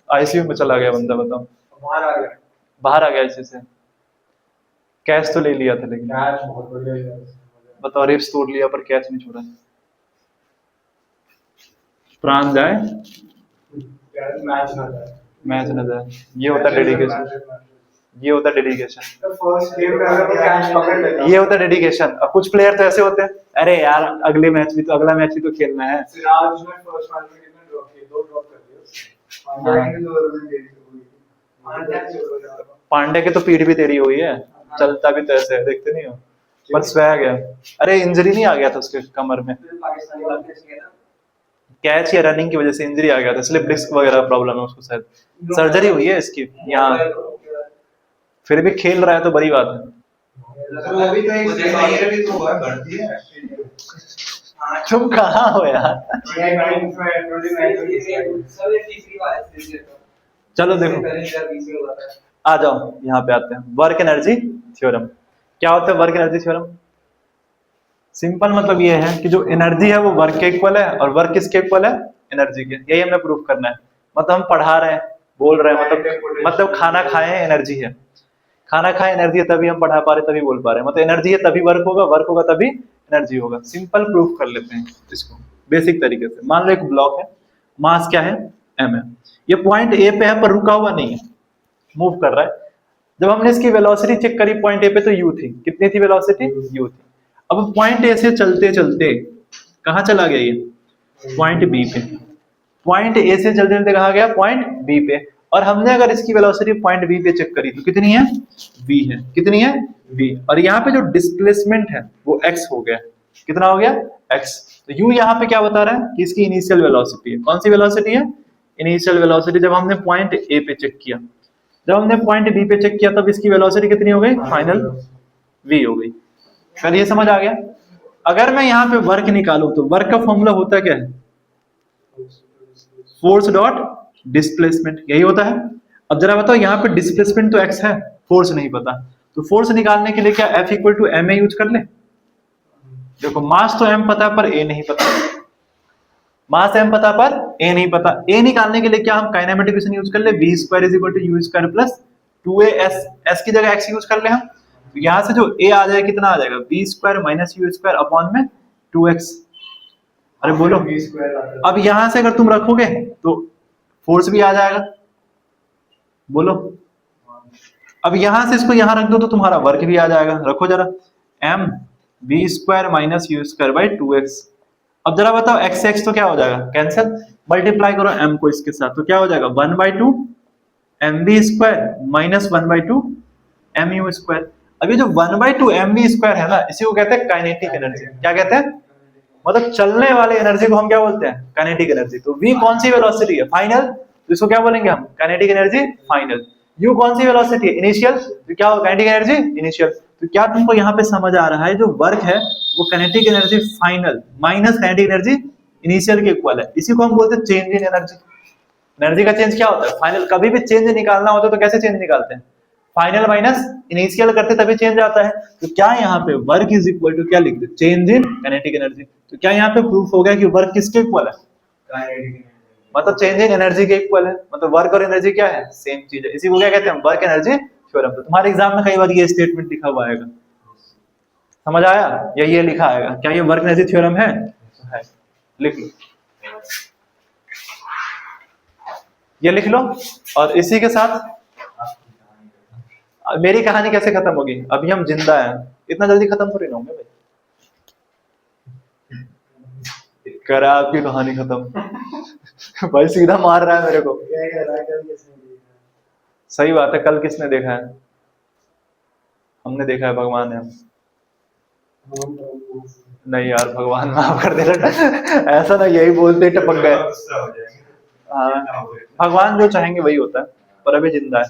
Speaker 1: आईसीयू में चला गया बंदा, बताओ
Speaker 2: बाहर आ गया।
Speaker 1: बाहर आ गया इसी से। कैश तो ले लिया था लेकिन
Speaker 2: मैच बहुत बढ़िया है।
Speaker 1: बताओ, रिप्स तोड़ लिया पर कैच नहीं छोड़ा। प्राण जाए
Speaker 2: मैच ना जाए।
Speaker 1: मैच न जाए, ये होता डेडिकेशन, ये होता डेडिकेशन,
Speaker 2: फर्स्ट गेम में अगर वो कैच पकड़ लेता
Speaker 1: ये होता डेडिकेशन। और कुछ प्लेयर तो ऐसे होते हैं, अरे यार अगले मैच भी तो, अगला मैच भी तो खेलना है।
Speaker 2: सिराज ने फर्स्ट मैच में कितने ड्रॉप किए? 2 ड्रॉप कर दिए। पांड्या ने 2 रन दे दिए।
Speaker 1: पांडे की तो पीठ भी टेढ़ी हुई है, चलता भी तो ऐसे है, देखते नहीं हो? पर स्वैग है। अरे इंजरी नहीं आ गया था उसके कमर में?
Speaker 3: पाकिस्तानी वाला कैच किया था।
Speaker 1: कैच या रनिंग की वजह से इंजरी आ गया था, स्लिप डिस्क वगैरह प्रॉब्लम है उसको, शायद सर्जरी हुई है इसकी यहाँ। फिर भी खेल रहा है तो बड़ी बात है।
Speaker 4: तो अभी तो एक सीनियर भी तो हुआ भर्ती है।
Speaker 1: तुम कहाँ हो यार?
Speaker 2: 29
Speaker 3: सब ये तीसरी बार है सीरीज का।
Speaker 1: चलो देखो
Speaker 3: पहले 2020 में हुआ था।
Speaker 1: आ जाओ यहाँ पे आते हैं, वर्क एनर्जी थ्योरम। क्या होता है वर्क एनर्जी थ्योरम? सिंपल मतलब ये है कि जो एनर्जी है वो वर्क के इक्वल है, और वर्क किसके इक्वल है? एनर्जी के। यही हमें प्रूफ करना है। मतलब हम पढ़ा रहे हैं, बोल रहे हैं, मतलब खाना खाए एनर्जी है, खाना खाए एनर्जी है, तभी हम पढ़ा पा रहे, तभी बोल पा रहे हैं। मतलब एनर्जी है तभी वर्क होगा, वर्क होगा तभी एनर्जी होगा। सिंपल प्रूफ कर लेते हैं इसको बेसिक तरीके से। मान लो एक ब्लॉक है, मास क्या है? m है। ये पॉइंट ए पे है पर रुका हुआ नहीं है, मूव कर रहा है। जब हमने इसकी वेलोसिटी चेक करी पॉइंट ए पे तो u थी। कितनी थी वेलोसिटी? u थी। अब पॉइंट ए से चलते चलते कहाँ चला गया ये? पॉइंट बी पे। पॉइंट ए से चलते चलते कहाँ गया? पॉइंट बी पे। और हमने अगर इसकी वेलोसिटी पॉइंट बी पे चेक करी तो कितनी है? v है। कितनी है? v। और यहाँ पे जो डिस्प्लेसमेंट है वो x हो गया। कितना हो गया? x। तो u यहाँ पे क्या बता रहा है कि इसकी इनिशियल वेलोसिटी है। कौन सी वेलोसिटी है? Initial velocity. जब हमने पॉइंट ए पे चेक किया, जब हमने पॉइंट बी पे चेक किया, तब इसकी वेलोसिटी कितनी हो गई? फाइनल v हो गई। फिर ये समझ आ गया? अगर मैं यहाँ पे वर्क निकालूं तो वर्क का फॉर्मूला होता क्या है? फोर्स डॉट डिस्प्लेसमेंट, यही होता है। अब जरा बताओ, यहाँ पे डिस्प्लेसमेंट तो x है, फोर्स नहीं पता, तो फोर्स निकालने के लिए क्या F equal to ma use कर ले? देखो मास तो m पता पर a नहीं पता, मास m पता पर a नहीं पता। a निकालने के लिए क्या हम काइनेमेटिक इक्वेशन यूज कर ले? v square is equal to u square plus 2as, s की जगह x यूज कर ले हम। तो यहाँ से जो a आ जाएगा कितना आ जाएगा, v square minus you square upon में 2x। अरे बोलो,
Speaker 2: v स्क्वायर आता है।
Speaker 1: अब यहां से अगर तुम रखोगे तो फोर्स भी आ जाएगा, बोलो। अब यहां से इसको यहां रख दो तो तुम्हारा वर्क भी आ जाएगा, रखो जरा, m v square minus you square by 2x। अब जरा बताओ x से x तो क्या हो जाएगा, कैंसिल, मल्टीप्लाई करो m को इसके साथ तो क्या हो जाएगा 1/2 mv square minus 1/2 mu square. अब ये जो 1/2 mv स्क्वायर है ना, इसी को कहते हैं काइनेटिक एनर्जी। क्या कहते हैं, मतलब चलने वाले एनर्जी को हम क्या बोलते हैं, काइनेटिक एनर्जी। तो v कौन सी वेलोसिटी है, फाइनल, तो इसको क्या बोलेंगे हम, काइनेटिक एनर्जी फाइनल। u कौन सी वेलोसिटी है, इनिशियल, तो क्या होगा काइनेटिक एनर्जी इनिशियल। तो क्या तुमको यहाँ पे समझ आ रहा है, जो वर्क है वो kinetic energy final minus kinetic energy initial के इक्वल है। इसी को हम बोलते हैं चेंज इन एनर्जी। एनर्जी का चेंज क्या होता है, फाइनल। कभी भी चेंज निकालना होता है तो कैसे चेंज निकालते हैं, फाइनल माइनस इनिशियल करते तभी चेंज आता है। तो क्या यहाँ पे वर्क इज इक्वल टू क्या लिखते हैं, चेंज इन काइनेटिक एनर्जी। तो क्या यहाँ पे प्रूफ हो गया कि वर्क किसके इक्वल है, मतलब चेंज इन एनर्जी के इक्वल है। मतलब वर्क और एनर्जी क्या है, सेम चीज है। इसी को क्या कहते हैं, वर्क एनर्जी थ्योरम। तो तुम्हारे एग्जाम में कई बार ये स्टेटमेंट लिखा हुआ आएगा, समझ आया, या ये लिखा आएगा, क्या ये वर्क एनर्जी थ्योरम है, लिख लो, ये लिख लो। और इसी के साथ मेरी कहानी कैसे खत्म होगी, अभी हम जिंदा हैं, इतना जल्दी खत्म थोड़ी ना होंगे भाई। करा आपकी कहानी खत्म भाई, सीधा मार रहा है मेरे को।
Speaker 3: क्या कह रहा है, कल किसने देखा?
Speaker 1: सही बात है, कल किसने देखा है, हमने देखा है, भगवान है। नहीं यार, भगवान माफ कर देना ऐसा ना, यही बोलते टपक गए। हाँ, भगवान जो चाहेंगे वही होता है, पर अभी जिंदा है।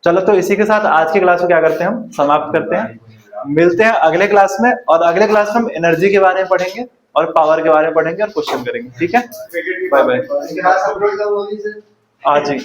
Speaker 1: चलो, तो इसी के साथ आज की क्लास को क्या करते हैं, हम समाप्त करते हैं। मिलते हैं अगले क्लास में, और अगले क्लास में हम एनर्जी के बारे में पढ़ेंगे और पावर के बारे में पढ़ेंगे और क्वेश्चन करेंगे, ठीक है। बाय बाय,
Speaker 3: क्लास अपलोड कब होगी सर?
Speaker 1: आज ही।